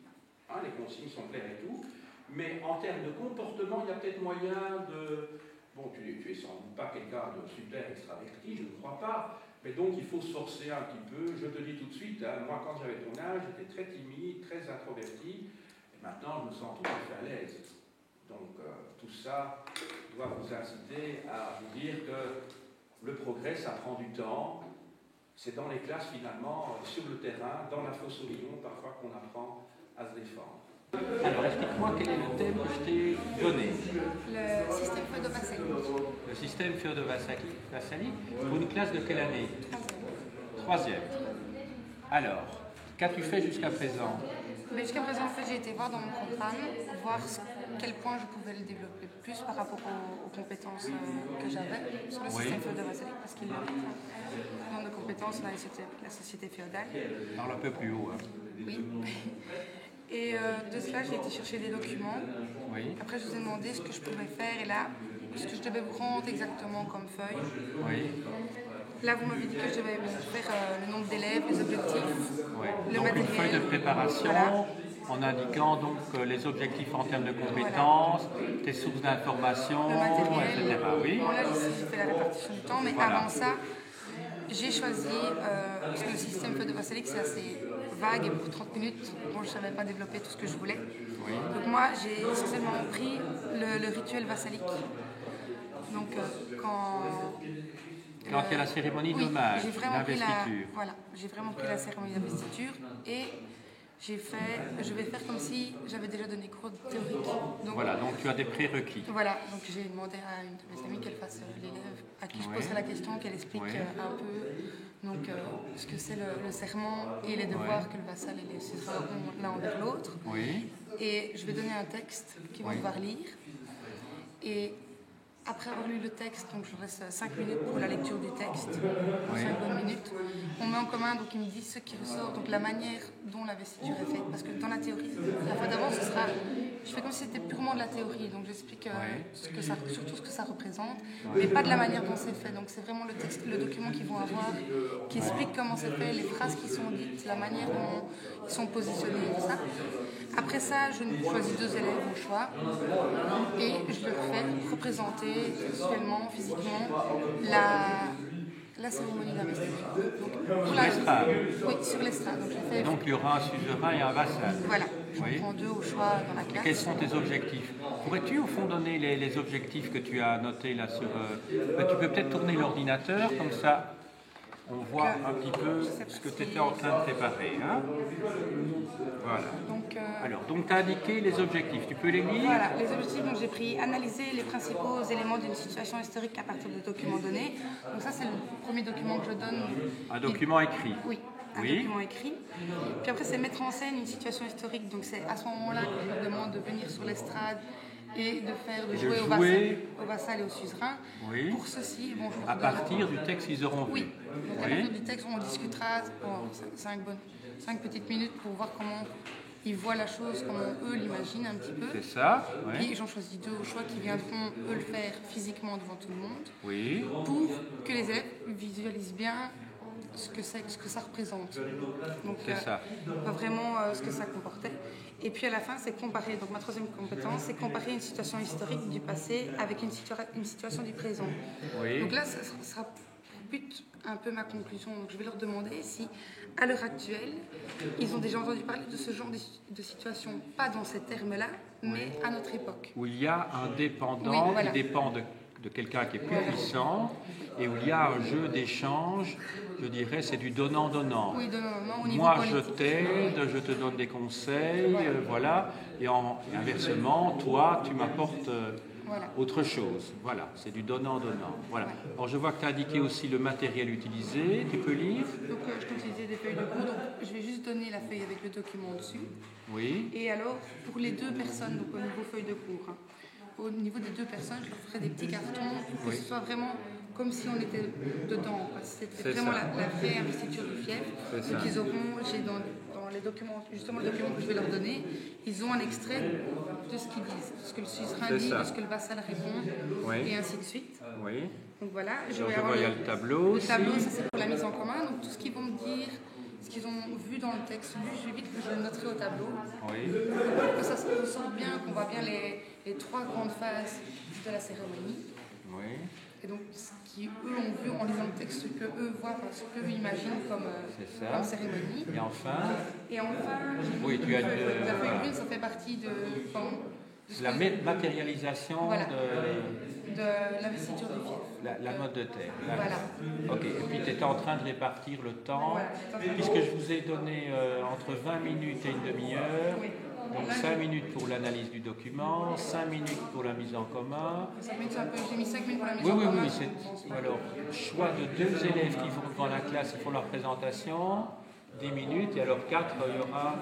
hein, les consignes sont claires et tout, mais en termes de comportement, il y a peut-être moyen de... Bon, tu es sans doute pas quelqu'un de super extraverti, je ne crois pas, mais donc il faut se forcer un petit peu. Je te dis tout de suite, hein, moi quand j'avais ton âge, j'étais très timide, très introverti, et maintenant je me sens tout à fait à l'aise. Donc tout ça doit vous inciter à vous dire que le progrès, ça prend du temps. C'est dans les classes finalement, sur le terrain, dans la fosse au lion, parfois qu'on apprend à se défendre. Alors explique-moi quel est le thème que je t'ai donné. Le système Feodo-Vassali. Le système Feodo-Vassali, pour une classe de quelle année? 3e. Alors, qu'as-tu fait jusqu'à présent? Mais jusqu'à présent, en fait, j'ai été voir dans mon programme, voir quel point je pouvais le développer plus par rapport aux compétences que j'avais sur le système féodal-vassalique, parce qu'il y a un nombre de compétences, la société féodale. Parle un peu plus haut. Hein. Oui. Et de cela, j'ai été chercher des documents. Oui. Après, je vous ai demandé ce que je pouvais faire, et là, ce que je devais prendre exactement comme feuille. Oui. Là, vous m'avez dit que je devais faire le nombre d'élèves, les objectifs, le donc matériel. une feuille de préparation, voilà. En indiquant donc les objectifs en termes de compétences, voilà. Tes sources d'information, etc. Oui. Bon, là, j'ai fait la répartition du temps, mais voilà. Avant ça, j'ai choisi, parce que le système féodal-vassalique, c'est assez vague, et pour 30 minutes, bon, je ne savais pas développer tout ce que je voulais. Oui. Donc moi, j'ai essentiellement pris le rituel vassalique. Donc quand il y a la cérémonie d'hommage, l'investiture. Voilà, j'ai vraiment pris la cérémonie d'investiture et je vais faire comme si j'avais déjà donné cours théorique. Donc, voilà, donc tu as des prérequis. Voilà, donc j'ai demandé à une de mes amies qu'elle fasse l'élève, à qui je poserai la question, qu'elle explique un peu donc, ce que c'est le serment et les devoirs que le vassal et les suzerains ont l'un envers l'autre. Oui. Et je vais donner un texte qu'ils vont devoir lire. Et après avoir lu le texte, donc je reste 5 minutes pour la lecture du texte, 5 bonnes minutes. On met en commun, donc ils me disent ce qui ressort, donc la manière dont l'investiture est faite. Parce que dans la théorie, la fois d'avant, je fais comme si c'était purement de la théorie, donc j'explique surtout ce que ça représente, mais pas de la manière dont c'est fait. Donc c'est vraiment le texte, le document qu'ils vont avoir, qui explique comment c'est fait, les phrases qui sont dites, la manière dont ils sont positionnés, tout ça. Après ça, je choisis 2 élèves au choix et je leur fais représenter textuellement, physiquement, la cérémonie d'investiture. Sur l'estrade. Oui, sur l'estrade. Donc il y aura un suzerain et un vassal. Voilà, je prends 2 au choix dans la classe. Et quels sont tes objectifs? Pourrais-tu au fond donner les objectifs que tu as notés là sur... tu peux peut-être tourner l'ordinateur, comme ça on voit un petit peu ce que tu étais en train de préparer. Hein? Voilà. Donc tu as indiqué les objectifs, tu peux les lire? Voilà, les objectifs, donc j'ai pris analyser les principaux éléments d'une situation historique à partir de documents donnés. Donc ça c'est le premier document que je donne. Un document écrit? Oui. Un document écrit. Puis après c'est mettre en scène une situation historique, donc c'est à ce moment-là que je leur demande de venir sur l'estrade et de jouer au vassal et au suzerain. Oui. Pour ceci, à partir du texte qu'ils auront vu. Oui. Donc à partir du texte, on discutera 5 petites minutes pour voir comment ils voient la chose, comment eux l'imaginent un petit peu. C'est ça. Puis j'en choisis 2 au choix qui viendront eux le faire physiquement devant tout le monde. Oui. Pour que les élèves visualisent bien ce que ça représente. Donc pas vraiment ce que ça comportait. Et puis à la fin, c'est comparer. Donc ma 3e compétence, c'est comparer une situation historique du passé avec une situation du présent. Oui. Donc là, ça sera but un peu ma conclusion. Donc je vais leur demander si, à l'heure actuelle, ils ont déjà entendu parler de ce genre de situation, pas dans ces termes-là, mais à notre époque. Où il y a un dépendant qui dépend de quelqu'un qui est plus puissant, et où il y a un jeu d'échange, je dirais, c'est du donnant-donnant. Oui, donnant-donnant au niveau Moi, politique. je t'aide, je te donne des conseils, voilà. Et inversement, toi, tu m'apportes autre chose. Voilà, c'est du donnant-donnant. Voilà. Alors, je vois que tu as indiqué aussi le matériel utilisé. Tu peux lire? Donc, je peux utiliser des feuilles de cours. Donc, je vais juste donner la feuille avec le document dessus. Oui. Et alors, pour les 2 personnes, donc au niveau feuille de cours, au niveau des 2 personnes, je leur ferai des petits cartons pour que ce soit vraiment comme si on était dedans. C'était vraiment la vraie investiture du fief. Donc ils auront, j'ai dans les documents, justement le document que je vais leur donner, ils ont un extrait de ce qu'ils disent, de ce que le suzerain dit, de ce que le vassal répond, et ainsi de suite. Oui. Donc voilà, je vais avoir le tableau. Le tableau, ça c'est pour la mise en commun, donc tout ce qu'ils vont me dire, ce qu'ils ont vu dans le texte, je vais vite que je le noterai au tableau. Oui. Pour que ça se ressort bien, qu'on voit bien les 3 grandes phases de la cérémonie. Oui. Et donc, ce qu'eux ont vu en lisant le texte, ce qu'eux voient, ce qu'eux imaginent comme cérémonie. Et enfin, oui, tu as la feuille brune, ça fait partie de la matérialisation de l'investiture du fief. La note de terre. Voilà. Ok, et puis tu étais en train de répartir le temps, puisque je vous ai donné entre 20 minutes et une demi-heure. Oui. Donc 5 minutes pour l'analyse du document, 5 minutes pour la mise en commun. 5 minutes, j'ai mis 5 minutes pour la mise en commun. Oui. Alors, choix de 2 élèves qui vont devant la classe et font leur présentation, 10 minutes, et alors 4, il y aura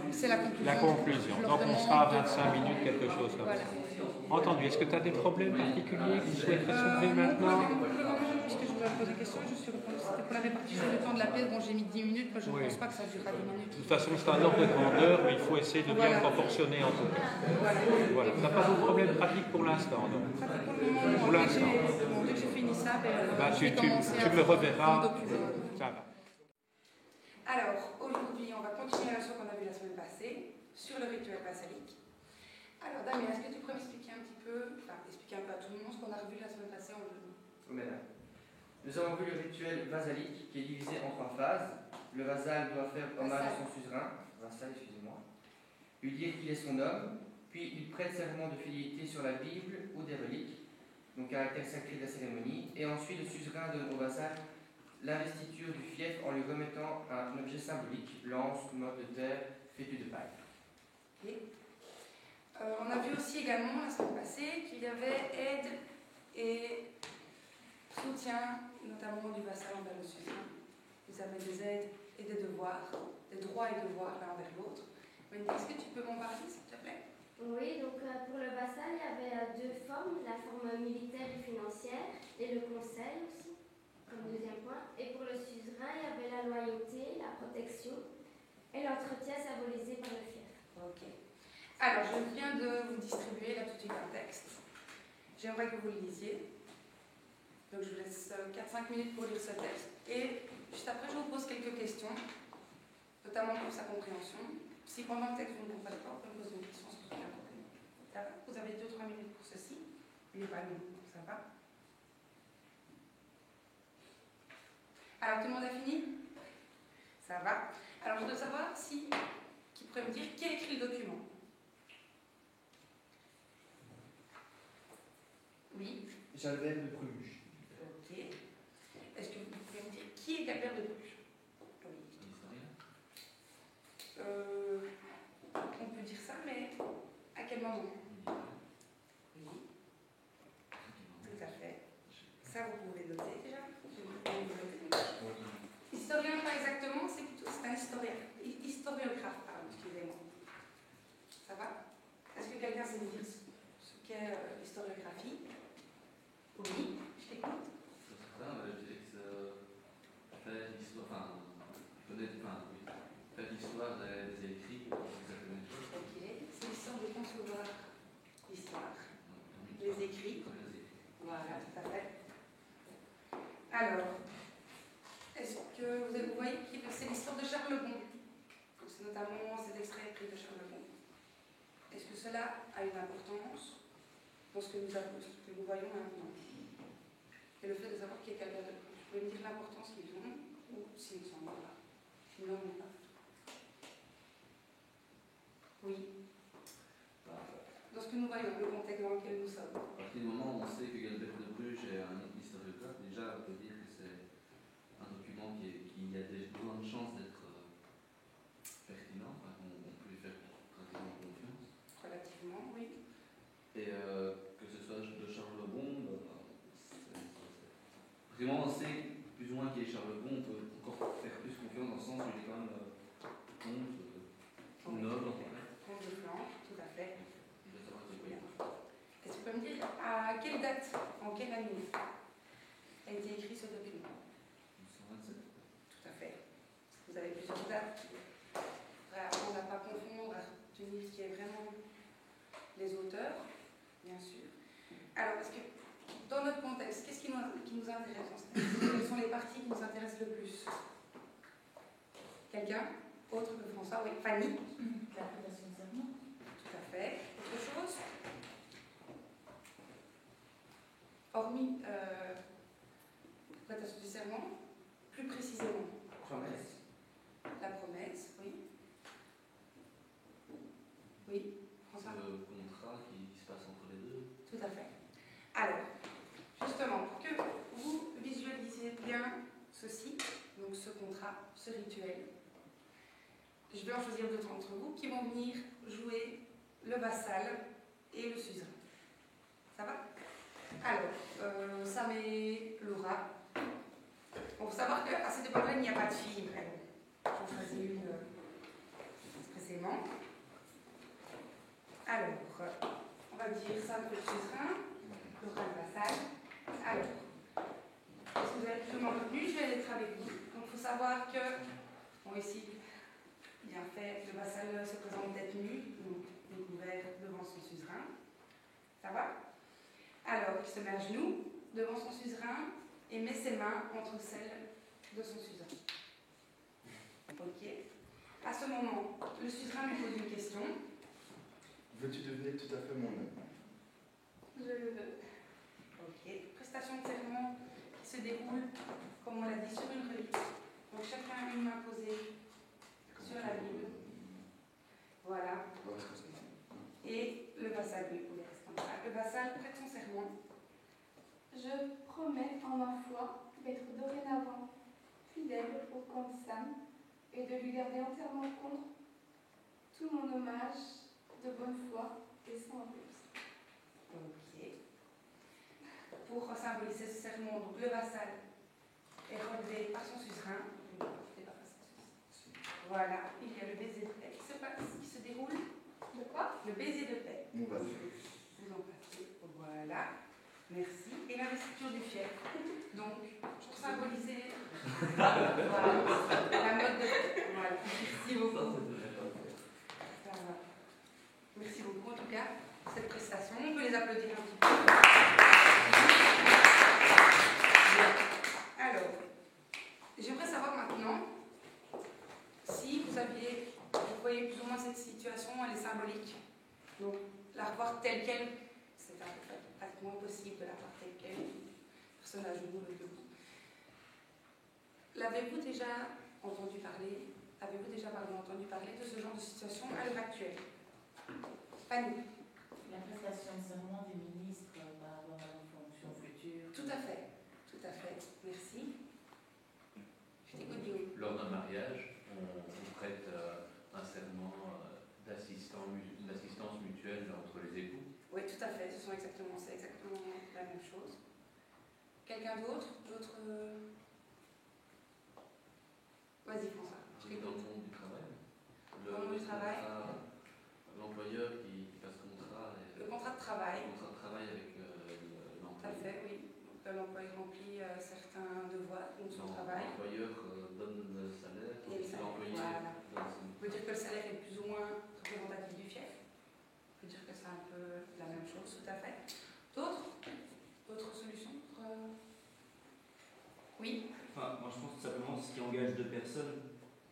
la conclusion. Donc on sera à 25 minutes, quelque chose comme ça. Entendu. Est-ce que tu as des problèmes particuliers que tu souhaiterais soulever maintenant? Pour le moment, puisque je voulais poser des questions, c'était pour la répartition du temps de la pièce. Bon, j'ai mis 10 minutes, mais je ne pense pas que ça durera 10 minutes. De toute façon, c'est un ordre de grandeur, mais il faut essayer de bien proportionner en tout cas. Voilà. Tu n'as pas de problème pratique pour l'instant, donc? Pour l'instant. Dès que j'ai fini ça, tu me reverras. Ça va. Alors, aujourd'hui, on va continuer la leçon qu'on a vue la semaine passée sur le rituel basalique. Alors, Damien, est-ce que tu pourrais m'expliquer un petit peu, expliquer un peu à tout le monde ce qu'on a revu la semaine passée en jeudi? Nous avons vu le rituel vasalique qui est divisé en 3 phases. Le vasal doit faire hommage à son suzerain, lui dire qu'il est son homme, puis il prête serment de fidélité sur la Bible ou des reliques, donc caractère sacré de la cérémonie, et ensuite le suzerain donne au vasal l'investiture du fief en lui remettant un objet symbolique, lance, motte de terre, fétu de paille. Okay. On a vu aussi également la semaine passée qu'il y avait aide et soutien, notamment du vassal envers le suzerain. Vous avez des aides et des devoirs, des droits et devoirs l'un envers l'autre. Wendy, est-ce que tu peux m'en parler, s'il te plaît? Oui, donc pour le vassal, il y avait 2 formes, la forme militaire et financière, et le conseil aussi, comme deuxième point. Et pour le suzerain, il y avait la loyauté, la protection et l'entretien symbolisé par le fief. Ok. Alors, je viens de vous distribuer là tout de suite un texte. J'aimerais que vous le lisiez. Donc, je vous laisse 4-5 minutes pour lire ce texte. Et juste après, je vous pose quelques questions, notamment pour sa compréhension. Si pendant le texte vous ne comprenez pas, vous pouvez me poser une question sur ce que vous comprenez. Ça va? Vous avez 2-3 minutes pour ceci. Il n'est pas long, ça va? Alors, tout le monde a fini? Ça va? Alors, je dois savoir qui pourrait me dire qui a écrit le document. Oui. Jalbert de Bruges. Ok. Est-ce que vous pouvez me dire qui est Jalbert de Bruges? On peut dire ça, mais à quel moment? Oui. Tout à fait. Ça, vous pouvez noter déjà. Historien, pas exactement, c'est un historien. Historiographe, pardon, excusez-moi. Ça va? Est-ce que quelqu'un sait me dire ce qu'est l'historiographie? Oui, je t'écoute. Je dirais que c'est faire l'histoire, faire l'histoire des écrits. Ok, c'est l'histoire de concevoir l'histoire. Les écrits. Voilà, tout à fait. Alors, est-ce que vous voyez que c'est l'histoire de Charles Le Bon? C'est notamment cet extrait écrit de Charles Le Bon. Est-ce que cela a une importance dans ce que nous voyons maintenant? Et le fait de savoir qu'il y a quelqu'un de plus. Vous pouvez me dire l'importance qu'ils ont ou s'ils ne s'en ont pas? S'ils n'en ont pas. Oui. Dans ce que nous voyons, le contexte dans lequel nous sommes. À partir du moment où on sait que Jalbert de Bruges est un historiographe, déjà on peut dire que c'est un document qui a besoin de chance d'être pertinent, on peut lui faire pratiquement confiance. Relativement, oui. Et que ce soit de Charles Le Bon, vraiment on sait plus ou moins qui est Charles Le Bon, on peut encore faire plus confiance dans le sens où il est quand même noble. Comte de Flandre, tout à fait. Est-ce que tu peux me dire à quelle date, en quelle année a été écrit ce document? 1927. Tout à fait. Vous avez plusieurs dates. On n'a pas confondre à retenir ce qui est vraiment les auteurs, bien sûr. Alors, parce que dans notre contexte, qu'est-ce qui nous intéresse dans ce texte? Quelles sont les parties qui nous intéressent le plus? Quelqu'un? Autre que François? Oui, Fanny? La prestation de serment. Tout à fait. Autre chose? Hormis prestation du serment, plus précisément. Promesse. La promesse, oui. Oui, François? Le contrat qui se passe entre les deux. Tout à fait. Alors, justement, pour que vous visualisiez bien ceci, donc ce contrat, ce rituel, je vais en choisir 2 d'entre vous qui vont venir jouer le vassal et le suzerain. Ça va? Alors, Sam et Laura. Bon, faut savoir qu'à cette époque-là, il n'y a pas de filles, vraiment. choisi une expressément. Alors, on va dire ça pour le suzerain, l'oral vassal. Alors, est-ce que vous avez plus ou moins retenu? Je vais être avec vous. Donc, il faut savoir que, bon, ici, bien fait, le vassal se présente tête nue, donc découvert devant son suzerain. Ça va? Alors, il se met à genoux devant son suzerain et met ses mains entre celles de son suzerain. Ok. À ce moment, le suzerain lui pose une question. Veux-tu devenir tout à fait mon homme? Je le veux. Ok. Prestation de serment qui se déroule, comme on l'a dit, sur une relique. Donc chacun a une main posée sur la Bible. Voilà. Et le vassal, lui, reste comme ça. Le vassal prête son serment. Je promets en ma foi d'être dorénavant fidèle au comte Sam et de lui garder entièrement compte tout mon hommage de bonne foi et sans abus. Ok. Pour symboliser ce serment, donc le vassal est relevé par son suzerain. Voilà, il y a le baiser de paix qui se déroule. De quoi? Le baiser de paix. On va. Vous en passez. Voilà. Merci. Et l'investiture du fief. Donc, pour symboliser voilà, la mode de paix. Voilà. Merci beaucoup. Merci beaucoup en tout cas pour cette prestation. On peut les applaudir un petit peu. Bien. Alors, j'aimerais savoir maintenant si vous voyez plus ou moins cette situation, elle est symbolique. Donc, la revoir telle qu'elle, c'est pratiquement impossible de la voir telle qu'elle. Personne n'a joué le debout. L'avez-vous déjà entendu parler entendu parler de ce genre de situation à l'heure actuelle? Fanny. La prestation de serment des ministres par rapport à leurs fonctions futures. Tout à fait. Merci. Je t'écoute, Guillaume. Lors d'un mariage, on prête un serment d'assistance mutuelle entre les époux. Oui, tout à fait. C'est exactement la même chose. Quelqu'un d'autre? Vas-y, François. Dans le monde du travail. Dans le monde du travail. L'employeur qui passe contrat. Le contrat de travail. Le contrat de travail avec l'employeur. Tout à fait, oui. L'employeur remplit certains devoirs dans son travail. L'employeur donne le salaire. Et l'employé. Voilà. On peut dire que le salaire est plus ou moins représentatif du fief. On peut dire que c'est un peu la même chose, tout à fait. D'autres solutions? Oui. Enfin, moi je pense que simplement ce qui engage deux personnes,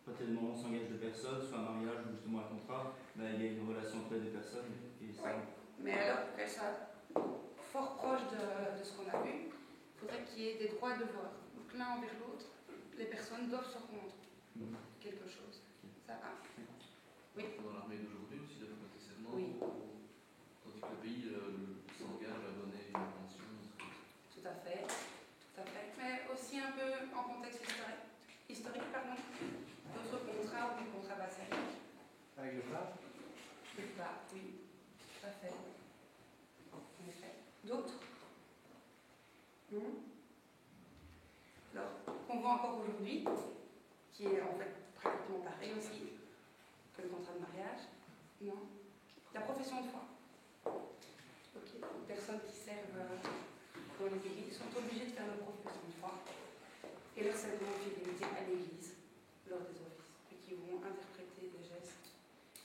quand il y a des moments où on s'engage deux personnes, soit un mariage ou justement un contrat, ben, il y a une relation entre les deux personnes. Et ça... Oui. Mais alors, qu'elle soit fort proche de ce qu'on a vu, il faudrait qu'il y ait des droits et devoirs. Donc l'un envers l'autre, les personnes doivent se rendre quelque chose. Ça va? Oui. Dans l'armée d'aujourd'hui aussi, de prêter serment. Oui. Tandis que le pays s'engage à donner une pension. Tout à fait. Mais aussi un peu en contexte historique, d'autres contrats ou des contrats vassaliques. Avec le pape? Le pape, oui, tout à fait. En effet. D'autres? Non? Alors, qu'on voit encore aujourd'hui, qui est en fait pratiquement pareil aussi que le contrat de mariage. Non? La profession de foi. Ok, les personnes qui servent dans les églises sont obligées de faire leur profession de foi et leur serment de fidélité à l'église lors des offices, et qui vont interpréter des gestes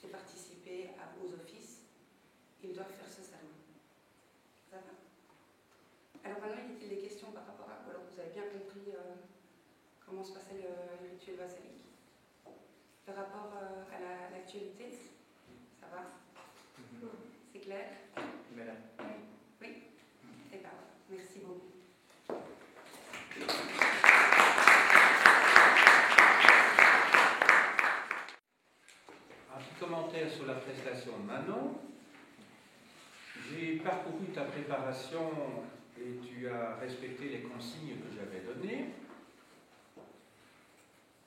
et participer aux offices. Ils doivent faire ce serment. Ça va? Alors maintenant, il y a des questions par rapport à... Alors vous avez bien compris comment se passait le rituel vassalique. Par rapport à l'actualité, ça va? C'est clair? Madame. Oui? Et bien, merci beaucoup. Un petit commentaire sur la prestation de Manon. J'ai parcouru ta préparation et tu as respecté les consignes que j'avais données.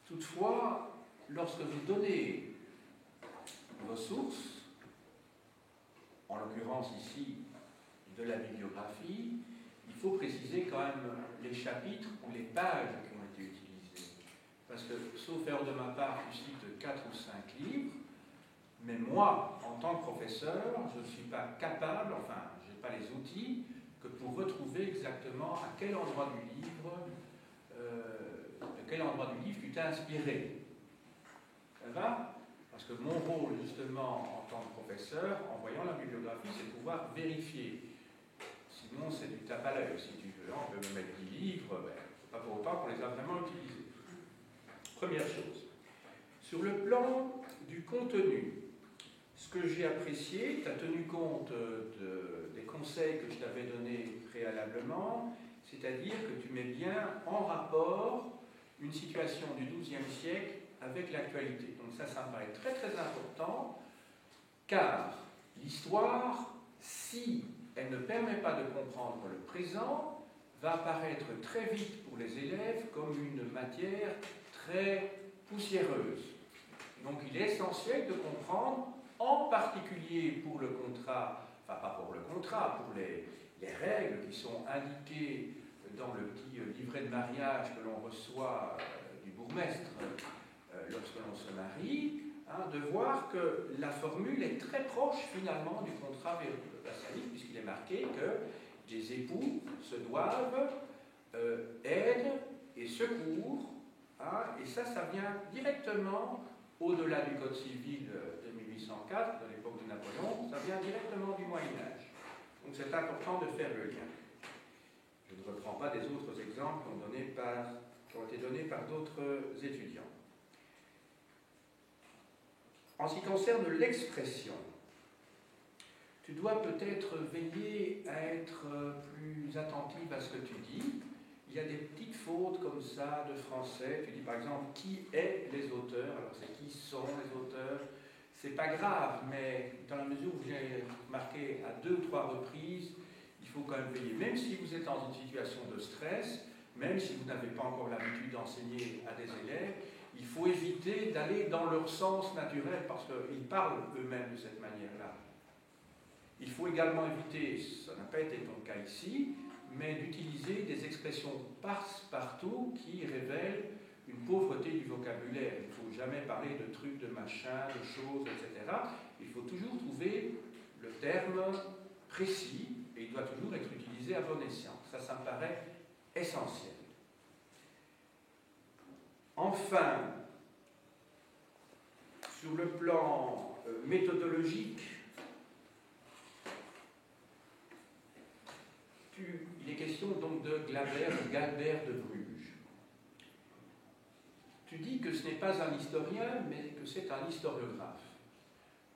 Toutefois, lorsque vous donnez vos sources, en l'occurrence ici de la bibliographie, il faut préciser quand même les chapitres ou les pages qui ont été utilisées. parce que, sauf erreur de ma part, tu cites 4 ou 5 livres, mais moi, en tant que professeur, je ne suis pas capable, enfin, je n'ai pas les outils, que pour retrouver exactement à quel endroit du livre, de quel endroit du livre tu t'es inspiré. Ça va? Parce que mon rôle, justement, en tant que professeur, en voyant la bibliographie, c'est de pouvoir vérifier. Sinon, c'est du tape à l'œil, si tu veux. On peut me mettre 10 livres, ben, c'est pas pour autant qu'on les a vraiment utilisés. Première chose. Sur le plan du contenu, ce que j'ai apprécié, tu as tenu compte des conseils que je t'avais donnés préalablement, c'est-à-dire que tu mets bien en rapport une situation du XIIe siècle avec l'actualité. Donc ça me paraît très très important, car l'histoire, si elle ne permet pas de comprendre le présent, va apparaître très vite pour les élèves comme une matière très poussiéreuse. Donc il est essentiel de comprendre, en particulier pour le contrat, enfin pas pour le contrat, pour les règles qui sont indiquées dans le petit livret de mariage que l'on reçoit du bourgmestre lorsque l'on se marie, hein, de voir que la formule est très proche finalement du contrat vassalique, puisqu'il est marqué que les époux se doivent aide et secours, hein, et ça vient directement au-delà du Code civil de 1804, de l'époque de Napoléon, ça vient directement du Moyen-Âge. Donc c'est important de faire le lien. Je ne reprends pas des autres exemples qui ont été donnés par d'autres étudiants. En ce qui concerne l'expression, tu dois peut-être veiller à être plus attentive à ce que tu dis. Il y a des petites fautes comme ça de français. Tu dis par exemple qui est les auteurs. Alors c'est qui sont les auteurs. C'est pas grave, mais dans la mesure où j'ai marqué à 2 ou 3 reprises, il faut quand même veiller. Même si vous êtes dans une situation de stress, même si vous n'avez pas encore l'habitude d'enseigner à des élèves, il faut éviter d'aller dans leur sens naturel parce qu'ils parlent eux-mêmes de cette manière-là. Il faut également éviter, ça n'a pas été ton cas ici, mais d'utiliser des expressions passe-partout qui révèlent une pauvreté du vocabulaire. Il ne faut jamais parler de trucs, de machins, de choses, etc. Il faut toujours trouver le terme précis et il doit toujours être utilisé à bon escient. Ça me paraît essentiel. Enfin, sur le plan méthodologique, il est question donc de Galbert de Bruges. Tu dis que ce n'est pas un historien, mais que c'est un historiographe.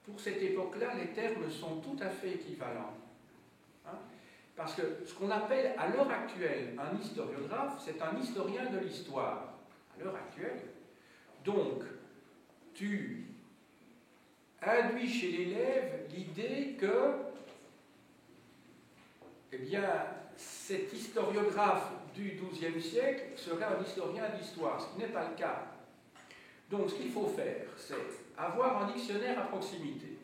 Pour cette époque-là, les termes sont tout à fait équivalents. Hein? Parce que ce qu'on appelle à l'heure actuelle un historiographe, c'est un historien de l'histoire. À l'heure actuelle. Donc, tu induis chez l'élève l'idée que, eh bien, cet historiographe du XIIe siècle serait un historien d'histoire, ce qui n'est pas le cas. Donc, ce qu'il faut faire, c'est avoir un dictionnaire à proximité.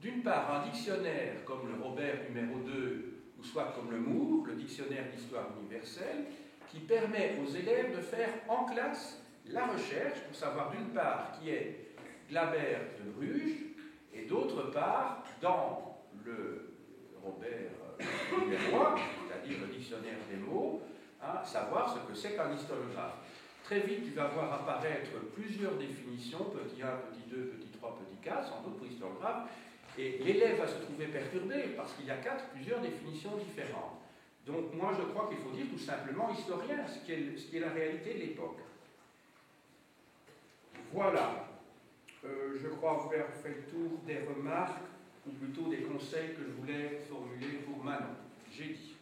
D'une part, un dictionnaire comme le Robert numéro 2, ou soit comme le Moore, le dictionnaire d'histoire universelle, qui permet aux élèves de faire en classe la recherche pour savoir d'une part qui est Galbert de Bruges et d'autre part dans le Robert numéro 1, c'est-à-dire le dictionnaire des mots, hein, savoir ce que c'est qu'un historiographe. Très vite, tu vas voir apparaître plusieurs définitions, petit 1, petit 2, petit 3, petit 4, sans doute pour historiographe, et l'élève va se trouver perturbé parce qu'il y a plusieurs définitions différentes. Donc moi je crois qu'il faut dire tout simplement historien, ce qui est la réalité de l'époque. Voilà, je crois avoir fait le tour des remarques, ou plutôt des conseils que je voulais formuler pour Manon. J'ai dit.